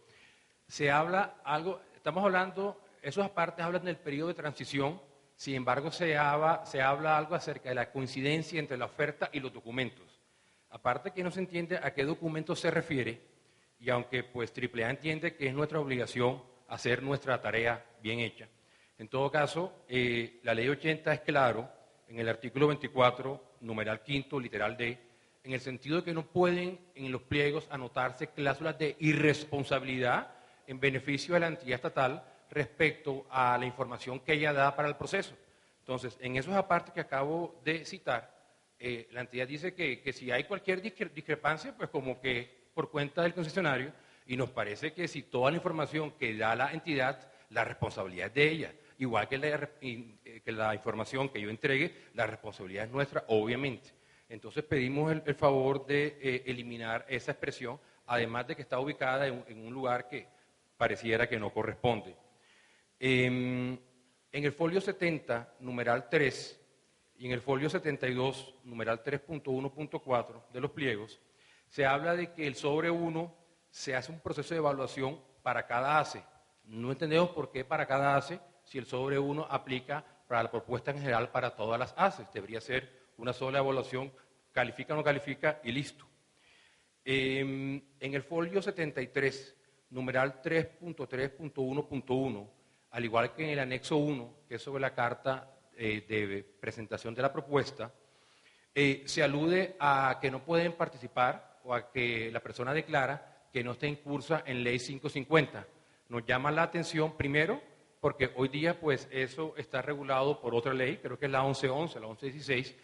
se habla algo, estamos hablando, esas partes hablan del periodo de transición, sin embargo se habla algo acerca de la coincidencia entre la oferta y los documentos. Aparte que no se entiende a qué documento se refiere, y aunque pues AAA entiende que es nuestra obligación hacer nuestra tarea bien hecha, en todo caso, la ley 80 es claro en el artículo 24, numeral quinto, literal D, en el sentido de que no pueden en los pliegos anotarse cláusulas de irresponsabilidad en beneficio de la entidad estatal respecto a la información que ella da para el proceso. Entonces, en esos apartes que acabo de citar, la entidad dice que si hay cualquier discrepancia, pues como que por cuenta del concesionario, y nos parece que si toda la información que da la entidad, la responsabilidad es de ella. Igual que la información que yo entregue, la responsabilidad es nuestra, obviamente. Entonces pedimos el favor de eliminar esa expresión, además de que está ubicada en un lugar que pareciera que no corresponde. En el folio 70, numeral 3, y en el folio 72, numeral 3.1.4 de los pliegos, se habla de que el sobre 1 se hace un proceso de evaluación para cada ACE. No entendemos por qué para cada ACE, si el sobre 1 aplica para la propuesta en general para todas las ACEs. Debería ser una sola evaluación, califica o no califica y listo. En el folio 73, numeral 3.3.1.1, al igual que en el anexo 1, que es sobre la carta de presentación de la propuesta, se alude a que no pueden participar o a que la persona declara que no está incursa en ley 550. Nos llama la atención, primero, porque hoy día pues eso está regulado por otra ley, creo que es la 1111, la 1116,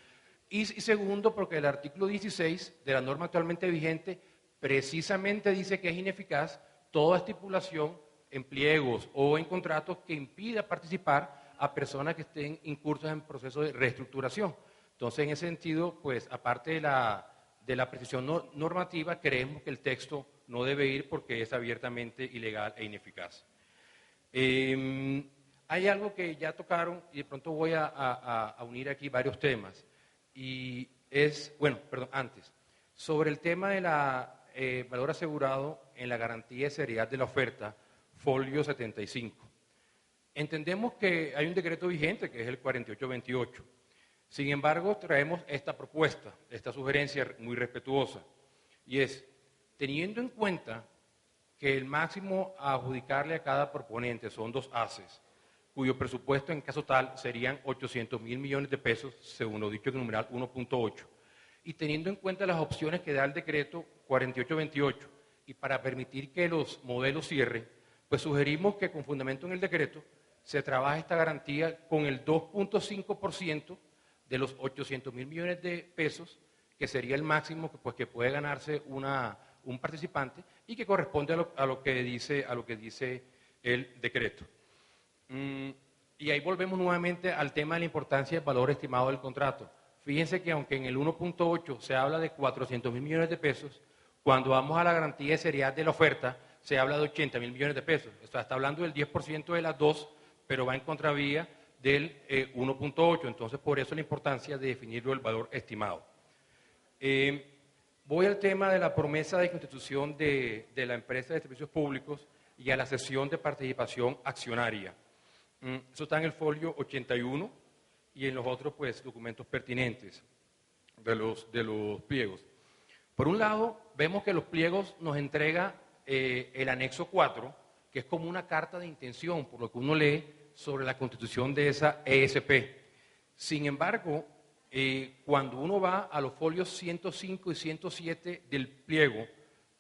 y segundo, porque el artículo 16 de la norma actualmente vigente precisamente dice que es ineficaz toda estipulación en pliegos o en contratos que impida participar a personas que estén incursas en procesos de reestructuración. Entonces, en ese sentido, pues aparte de la precisión normativa, creemos que el texto no debe ir porque es abiertamente ilegal e ineficaz. Hay algo que ya tocaron y de pronto voy a unir aquí varios temas. Y es, bueno, perdón, antes, sobre el tema de la valor asegurado en la garantía de seriedad de la oferta, folio 75. Entendemos que hay un decreto vigente que es el 4828. Sin embargo, traemos esta propuesta, esta sugerencia muy respetuosa, y es, teniendo en cuenta que el máximo a adjudicarle a cada proponente son 2 ACEs, cuyo presupuesto en caso tal serían 800.000 millones de pesos, según lo dicho en el numeral 1.8, y teniendo en cuenta las opciones que da el decreto 4828, y para permitir que los modelos cierren, pues sugerimos que con fundamento en el decreto se trabaje esta garantía con el 2.5% de los 800.000 millones de pesos, que sería el máximo que puede ganarse un participante y que corresponde a lo que dice el decreto. Y ahí volvemos nuevamente al tema de la importancia del valor estimado del contrato. Fíjense que aunque en el 1.8 se habla de 400.000 millones de pesos, cuando vamos a la garantía de seriedad de la oferta, se habla de 80.000 millones de pesos. O sea, está hablando del 10% de las dos, pero va en contravía del 1.8. Entonces, por eso la importancia de definirlo el valor estimado. Voy al tema de la promesa de constitución de la empresa de servicios públicos y a la cesión de participación accionaria. Eso está en el folio 81 y en los otros pues, documentos pertinentes de los pliegos. Por un lado, vemos que los pliegos nos entrega el anexo 4, que es como una carta de intención, por lo que uno lee sobre la constitución de esa ESP. Sin embargo, cuando uno va a los folios 105 y 107 del pliego,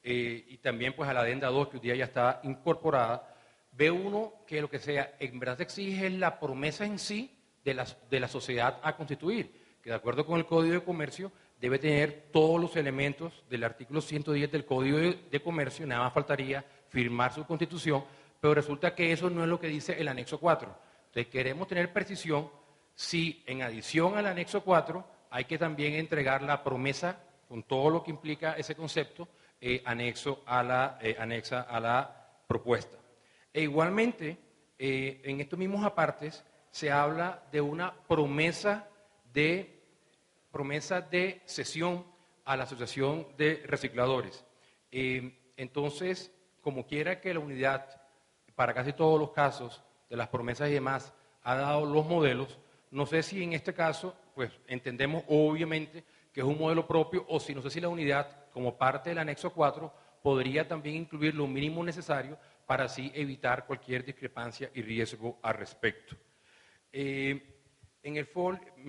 y también pues a la adenda 2, que hoy día ya está incorporada, ve uno que lo que en verdad se exige es la promesa en sí de la sociedad a constituir, que de acuerdo con el Código de Comercio debe tener todos los elementos del artículo 110 del Código de Comercio, nada más faltaría firmar su constitución, pero resulta que eso no es lo que dice el anexo 4. Entonces queremos tener precisión si en adición al anexo 4 hay que también entregar la promesa con todo lo que implica ese concepto anexa a la propuesta. E igualmente, en estos mismos apartes se habla de una promesa de cesión a la Asociación de Recicladores. Entonces, como quiera que la unidad, para casi todos los casos de las promesas y demás, ha dado los modelos, no sé si en este caso, pues entendemos obviamente que es un modelo propio, o si no sé si la unidad, como parte del anexo 4, podría también incluir lo mínimo necesario para así evitar cualquier discrepancia y riesgo al respecto. Me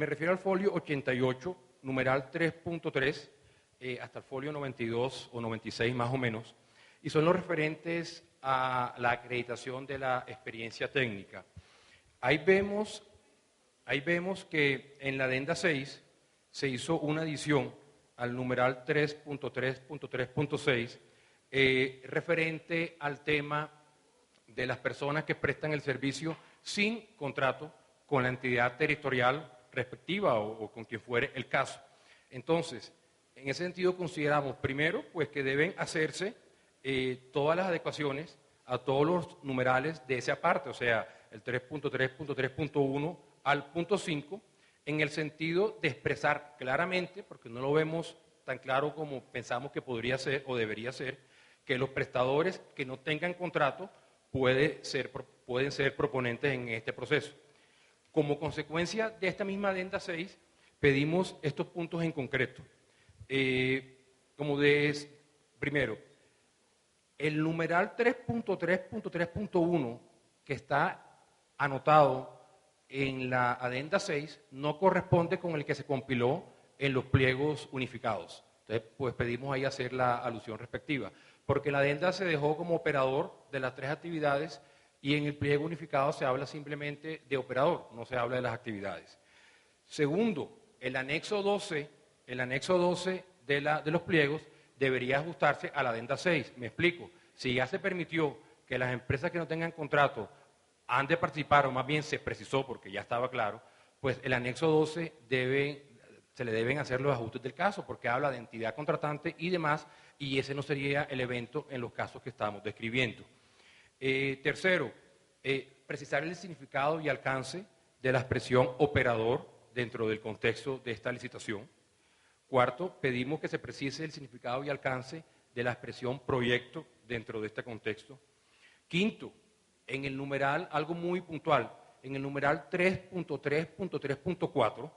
refiero al folio 88, numeral 3.3, hasta el folio 92 o 96 más o menos, y son los referentes a la acreditación de la experiencia técnica. Ahí vemos que en la adenda 6 se hizo una adición al numeral 3.3.3.6 referente al tema de las personas que prestan el servicio sin contrato con la entidad territorial respectiva o con quien fuere el caso. Entonces, en ese sentido consideramos, primero, pues que deben hacerse todas las adecuaciones a todos los numerales de esa parte, o sea, el 3.3.3.1 al punto 5, en el sentido de expresar claramente, porque no lo vemos tan claro como pensamos que podría ser o debería ser, que los prestadores que no tengan contrato pueden ser proponentes en este proceso. Como consecuencia de esta misma adenda 6, pedimos estos puntos en concreto. Primero, el numeral 3.3.3.1 que está anotado en la adenda 6 no corresponde con el que se compiló en los pliegos unificados. Entonces, pues pedimos ahí hacer la alusión respectiva, porque la adenda se dejó como operador de las 3 actividades y en el pliego unificado se habla simplemente de operador, no se habla de las actividades. Segundo, el anexo 12 de los pliegos debería ajustarse a la adenda 6. Me explico. Si ya se permitió que las empresas que no tengan contrato han de participar, o más bien se precisó porque ya estaba claro, pues el anexo 12 se le deben hacer los ajustes del caso, porque habla de entidad contratante y demás, y ese no sería el evento en los casos que estamos describiendo. Tercero, precisar el significado y alcance de la expresión operador dentro del contexto de esta licitación. Cuarto, pedimos que se precise el significado y alcance de la expresión proyecto dentro de este contexto. Quinto, en el numeral, algo muy puntual, en el numeral 3.3.3.4,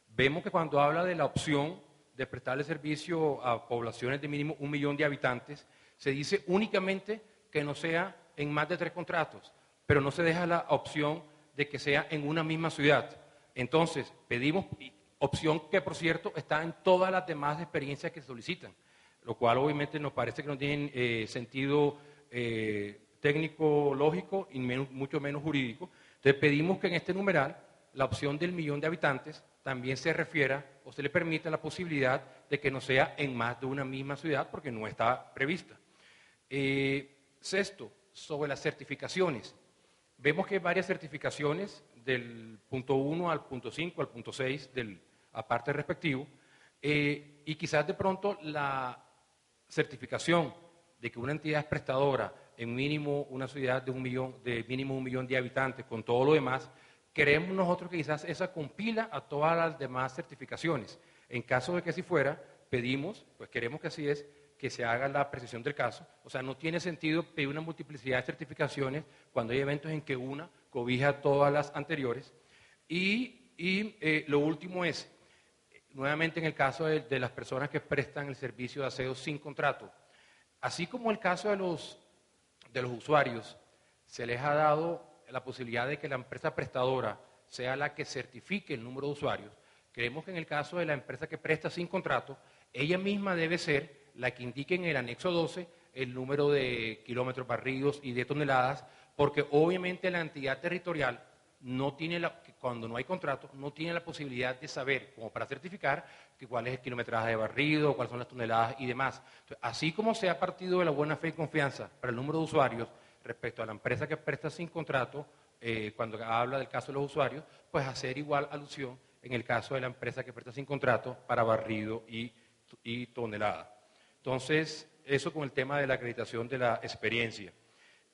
vemos que cuando habla de la opción de prestarle servicio a poblaciones de mínimo 1 millón de habitantes, se dice únicamente que no sea en más de 3 contratos, pero no se deja la opción de que sea en una misma ciudad. Entonces, pedimos, opción que por cierto está en todas las demás experiencias que se solicitan, lo cual obviamente nos parece que no tiene sentido técnico, lógico y mucho menos jurídico. Entonces pedimos que en este numeral la opción del 1 millón de habitantes también se refiera o se le permita la posibilidad de que no sea en más de una misma ciudad porque no está prevista. Sexto, sobre las certificaciones. Vemos que hay varias certificaciones del punto 1 al punto 5, al punto 6 del aparte respectivo, y quizás de pronto la certificación de que una entidad es prestadora en mínimo una ciudad de mínimo 1 millón de habitantes con todo lo demás, creemos nosotros que quizás esa compila a todas las demás certificaciones. En caso de que así fuera, pedimos, pues queremos que así es, que se haga la precisión del caso. O sea, no tiene sentido pedir una multiplicidad de certificaciones cuando hay eventos en que una cobija todas las anteriores. Y lo último es, nuevamente en el caso de las personas que prestan el servicio de aseo sin contrato, así como el caso de los usuarios, se les ha dado la posibilidad de que la empresa prestadora sea la que certifique el número de usuarios. Creemos que en el caso de la empresa que presta sin contrato, ella misma debe ser la que indique en el anexo 12 el número de kilómetros barridos y de toneladas, porque obviamente la entidad territorial no tiene cuando no hay contrato, no tiene la posibilidad de saber, como para certificar, que cuál es el kilometraje de barrido, cuáles son las toneladas y demás. Entonces, así como se ha partido de la buena fe y confianza para el número de usuarios respecto a la empresa que presta sin contrato, cuando habla del caso de los usuarios, pues hacer igual alusión en el caso de la empresa que presta sin contrato para barrido y tonelada. Entonces, eso con el tema de la acreditación de la experiencia.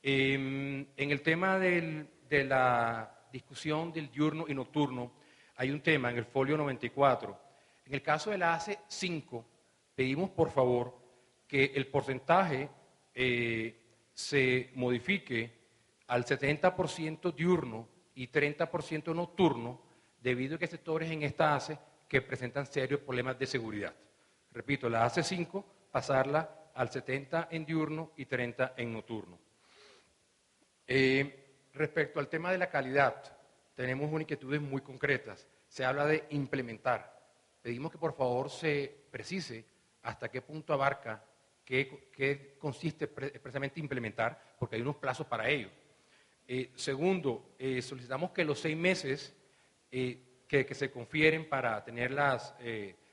En el tema de la discusión del diurno y nocturno, hay un tema en el folio 94. En el caso de la ACE 5, pedimos por favor que el porcentaje se modifique al 70% diurno y 30% nocturno, debido a que hay sectores en esta ACE que presentan serios problemas de seguridad. Repito, la ACE 5, pasarla al 70 en diurno y 30 en nocturno. Respecto al tema de la calidad, tenemos unas inquietudes muy concretas. Se habla de implementar. Pedimos que por favor se precise hasta qué punto abarca, qué consiste precisamente implementar, porque hay unos plazos para ello. Segundo, solicitamos que los 6 meses que se confieren para tener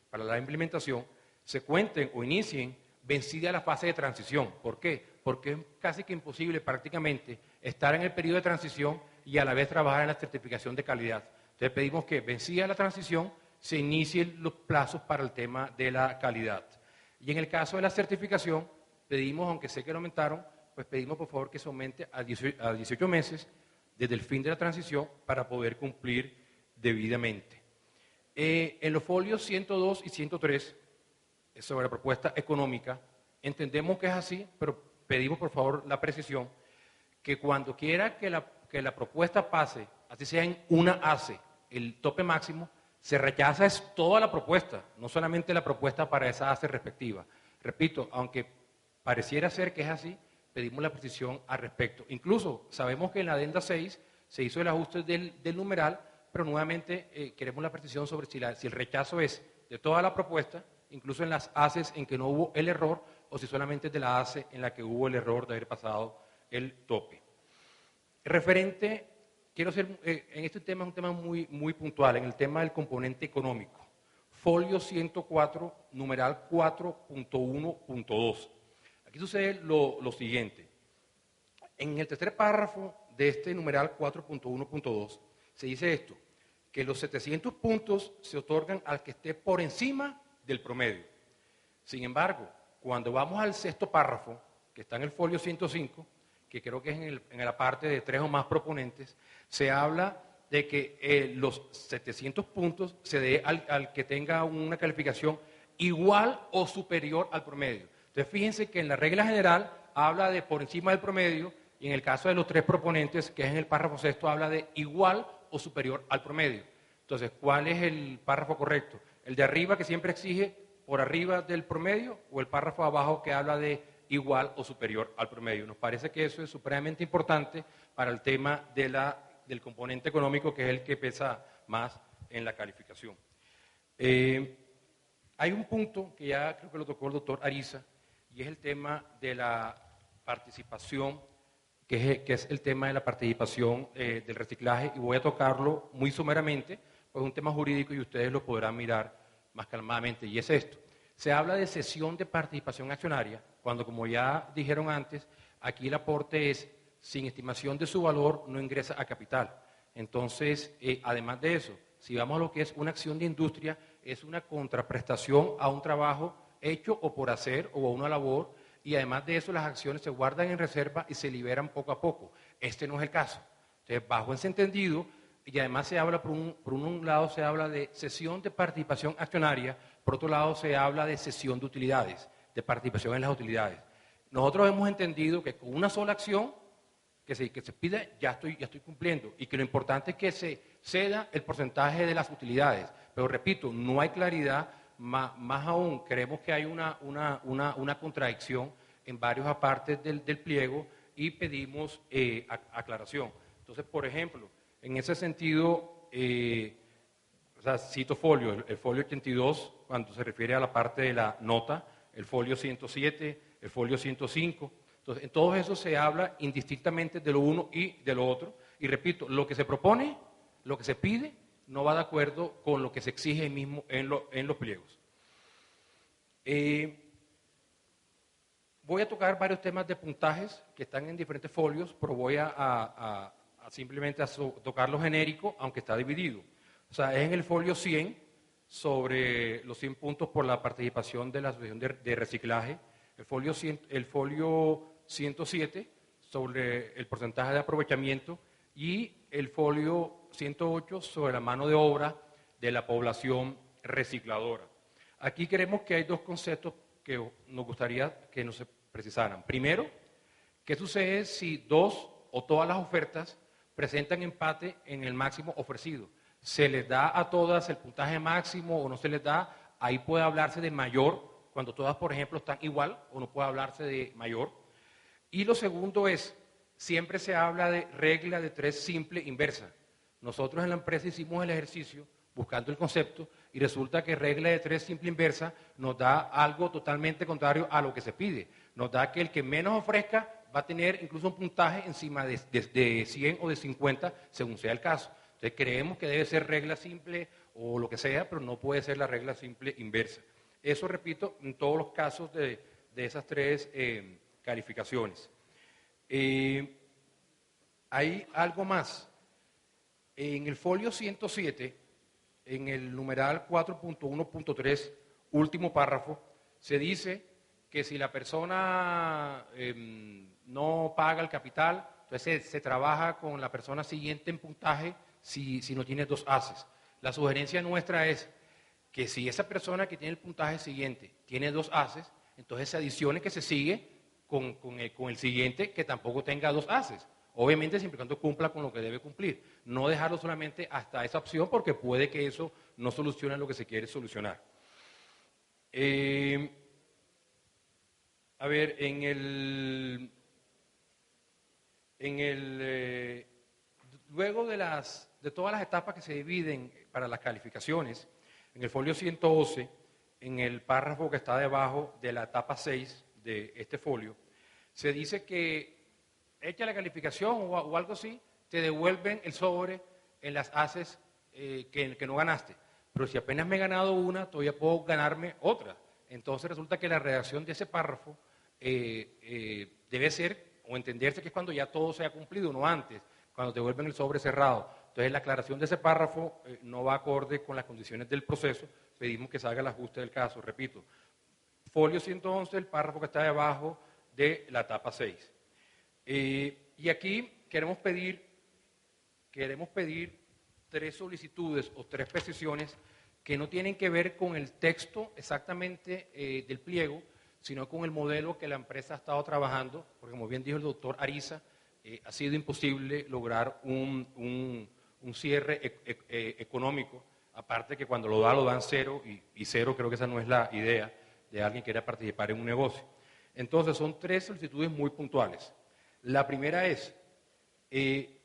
para la implementación se cuenten o inicien vencida la fase de transición. ¿Por qué? Porque es casi que imposible prácticamente estar en el periodo de transición y a la vez trabajar en la certificación de calidad. Entonces pedimos que vencida la transición se inicien los plazos para el tema de la calidad. Y en el caso de la certificación, pedimos, aunque sé que lo aumentaron, pues pedimos por favor que se aumente a 18 meses desde el fin de la transición para poder cumplir debidamente. En los folios 102 y 103, sobre la propuesta económica, entendemos que es así, pero pedimos por favor la precisión, que cuando quiera que la propuesta pase, así sea en una ACE, el tope máximo, se rechaza es toda la propuesta, no solamente la propuesta para esa ACE respectiva. Repito, aunque pareciera ser que es así, pedimos la precisión al respecto. Incluso sabemos que en la adenda 6 se hizo el ajuste del numeral, pero nuevamente queremos la precisión sobre si el rechazo es de toda la propuesta, incluso en las ACEs en que no hubo el error, o si solamente es de la ACE en la que hubo el error de haber pasado el tope. Referente, quiero hacer, en este tema es un tema muy, muy puntual, en el tema del componente económico. Folio 104, numeral 4.1.2. Aquí sucede lo siguiente. En el tercer párrafo de este numeral 4.1.2 se dice esto, que los 700 puntos se otorgan al que esté por encima del promedio. Sin embargo, cuando vamos al sexto párrafo, que está en el folio 105, que creo que es en la parte de 3 o más proponentes, se habla de que los 700 puntos se dé al que tenga una calificación igual o superior al promedio. Entonces, fíjense que en la regla general habla de por encima del promedio y en el caso de los 3 proponentes, que es en el párrafo sexto, habla de igual o superior al promedio. Entonces, ¿cuál es el párrafo correcto? ¿El de arriba que siempre exige por arriba del promedio o el párrafo abajo que habla de igual o superior al promedio? Nos parece que eso es supremamente importante para el tema del componente económico, que es el que pesa más en la calificación. Hay un punto que ya creo que lo tocó el doctor Ariza, y es el tema de la participación, que es el tema de la participación del reciclaje, y voy a tocarlo muy someramente, pues es un tema jurídico y ustedes lo podrán mirar más calmadamente, y es esto. Se habla de cesión de participación accionaria, cuando, como ya dijeron antes, aquí el aporte es sin estimación de su valor, no ingresa a capital. Entonces, además de eso, si vamos a lo que es una acción de industria, es una contraprestación a un trabajo hecho o por hacer o a una labor, y además de eso las acciones se guardan en reserva y se liberan poco a poco. Este no es el caso. Entonces, bajo ese entendido, y además se habla, por un lado se habla de cesión de participación accionaria, por otro lado se habla de cesión de utilidades, de participación en las utilidades. Nosotros hemos entendido que con una sola acción que se pide, ya estoy cumpliendo, y que lo importante es que se ceda el porcentaje de las utilidades. Pero repito, no hay claridad, más aún creemos que hay una contradicción en varios apartes del pliego y pedimos aclaración. Entonces, por ejemplo, en ese sentido, cito folio, el folio 82, cuando se refiere a la parte de la nota, el folio 107, el folio 105. Entonces, en todo eso se habla indistintamente de lo uno y de lo otro. Y repito, lo que se propone, lo que se pide, no va de acuerdo con lo que se exige mismo en los pliegos. Voy a tocar varios temas de puntajes que están en diferentes folios, pero voy a simplemente tocar lo genérico, aunque está dividido. O sea, es en el folio 100, sobre los 100 puntos por la participación de la asociación de reciclaje, el folio 107, sobre el porcentaje de aprovechamiento, y el folio 108 sobre la mano de obra de la población recicladora. Aquí creemos que hay dos conceptos que nos gustaría que nos precisaran. Primero, ¿qué sucede si dos o todas las ofertas presentan empate en el máximo ofrecido? ¿Se les da a todas el puntaje máximo o no se les da? Ahí puede hablarse de mayor cuando todas, por ejemplo, están igual o no puede hablarse de mayor. Y lo segundo es, siempre se habla de regla de 3 simple inversa. Nosotros en la empresa hicimos el ejercicio buscando el concepto y resulta que regla de 3 simple inversa nos da algo totalmente contrario a lo que se pide. Nos da que el que menos ofrezca va a tener incluso un puntaje encima de 100 o de 50, según sea el caso. Entonces creemos que debe ser regla simple o lo que sea, pero no puede ser la regla simple inversa. Eso, repito, en todos los casos de esas 3 calificaciones. Hay algo más. En el folio 107, en el numeral 4.1.3, último párrafo, se dice que si la persona no paga el capital, entonces se trabaja con la persona siguiente en puntaje si no tiene 2 ases. La sugerencia nuestra es que si esa persona que tiene el puntaje siguiente tiene 2 ases, entonces se adicione que se sigue con el siguiente que tampoco tenga 2 ases. Obviamente siempre y cuando cumpla con lo que debe cumplir. No dejarlo solamente hasta esa opción porque puede que eso no solucione lo que se quiere solucionar. A ver, luego de todas las etapas que se dividen para las calificaciones, en el folio 111, en el párrafo que está debajo de la etapa 6 de este folio, se dice que hecha la calificación o algo así, te devuelven el sobre en las ases que no ganaste. Pero si apenas me he ganado una, todavía puedo ganarme otra. Entonces resulta que la redacción de ese párrafo debe ser o entenderse que es cuando ya todo se ha cumplido, no antes, cuando te devuelven el sobre cerrado. Entonces la aclaración de ese párrafo no va acorde con las condiciones del proceso, pedimos que se haga el ajuste del caso, repito. Folio 111, el párrafo que está debajo de la etapa 6. Y aquí queremos pedir 3 solicitudes o 3 peticiones que no tienen que ver con el texto exactamente del pliego, sino con el modelo que la empresa ha estado trabajando, porque como bien dijo el doctor Ariza, ha sido imposible lograr un cierre económico, aparte que cuando lo dan cero, y cero creo que esa no es la idea de alguien que quiera participar en un negocio. Entonces son 3 solicitudes muy puntuales. La primera es,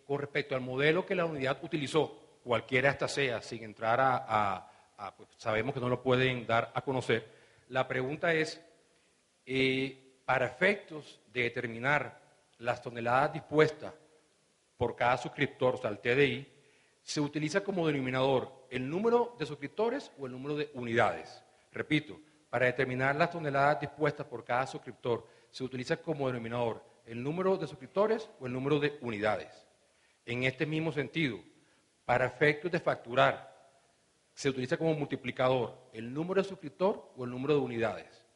con respecto al modelo que la unidad utilizó, cualquiera esta sea, sin entrar pues sabemos que no lo pueden dar a conocer, la pregunta es, para efectos de determinar las toneladas dispuestas por cada suscriptor, o sea, el TDI, se utiliza como denominador el número de suscriptores o el número de unidades. Repito, para determinar las toneladas dispuestas por cada suscriptor, se utiliza como denominador el número de suscriptores o el número de unidades. En este mismo sentido, para efectos de facturar, se utiliza como multiplicador el número de suscriptor o el número de unidades.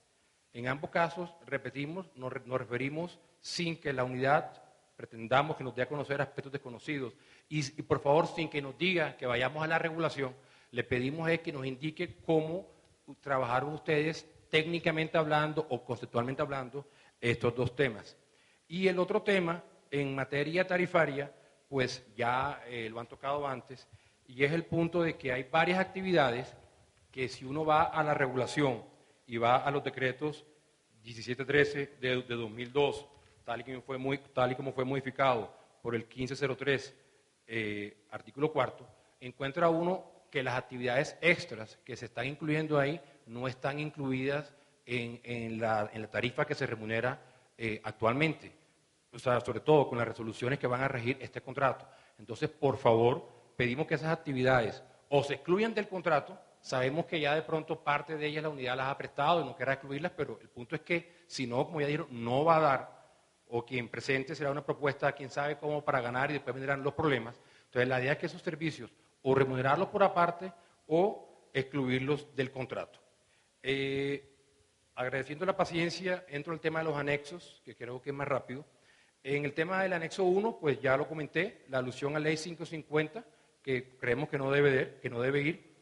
En ambos casos, repetimos, nos referimos sin que la unidad pretendamos que nos dé a conocer aspectos desconocidos y por favor, sin que nos diga que vayamos a la regulación, le pedimos que nos indique cómo trabajaron ustedes técnicamente hablando o conceptualmente hablando estos 2 temas. Y el otro tema, en materia tarifaria, pues ya lo han tocado antes, y es el punto de que hay varias actividades que si uno va a la regulación y va a los decretos 1713 de 2002, tal y como fue modificado por el 1503, artículo 4, encuentra uno que las actividades extras que se están incluyendo ahí no están incluidas en la tarifa que se remunera actualmente. O sea, sobre todo con las resoluciones que van a regir este contrato. Entonces, por favor, pedimos que esas actividades o se excluyan del contrato. Sabemos que ya de pronto parte de ellas la unidad las ha prestado y no quiera excluirlas, pero el punto es que si no, como ya dijeron, no va a dar, o quien presente será una propuesta, quién sabe cómo, para ganar y después vendrán los problemas. Entonces, la idea es que esos servicios o remunerarlos por aparte o excluirlos del contrato. Agradeciendo la paciencia, entro al tema de los anexos, que creo que es más rápido. En el tema del anexo 1, pues ya lo comenté, la alusión a ley 550, que creemos que no debe ir.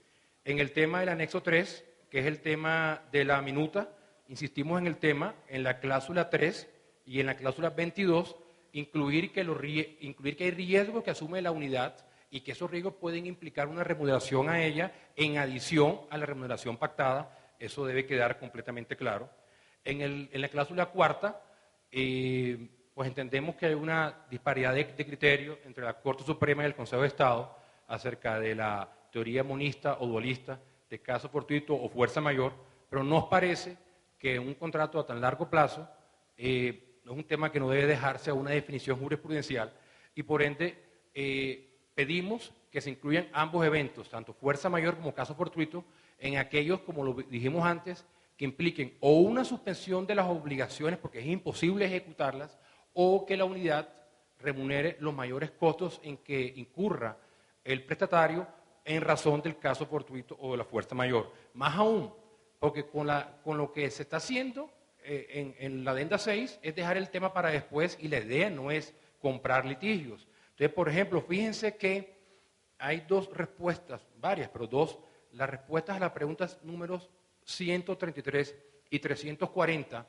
En el tema del anexo 3, que es el tema de la minuta, insistimos en el tema, en la cláusula 3 y en la cláusula 22, incluir que hay riesgos que asume la unidad y que esos riesgos pueden implicar una remuneración a ella en adición a la remuneración pactada eso debe quedar completamente claro. En la cláusula cuarta, pues entendemos que hay una disparidad de criterio entre la Corte Suprema y el Consejo de Estado acerca de la teoría monista o dualista de caso fortuito o fuerza mayor, pero nos parece que un contrato a tan largo plazo es un tema que no debe dejarse a una definición jurisprudencial y por ende pedimos que se incluyan ambos eventos, tanto fuerza mayor como caso fortuito, en aquellos, como lo dijimos antes, que impliquen o una suspensión de las obligaciones porque es imposible ejecutarlas o que la unidad remunere los mayores costos en que incurra el prestatario en razón del caso fortuito o de la fuerza mayor. Más aún, porque con lo que se está haciendo en la adenda 6 es dejar el tema para después y la idea no es comprar litigios. Entonces, por ejemplo, fíjense que hay dos respuestas, varias, pero dos, las respuestas a las preguntas números 133 y 340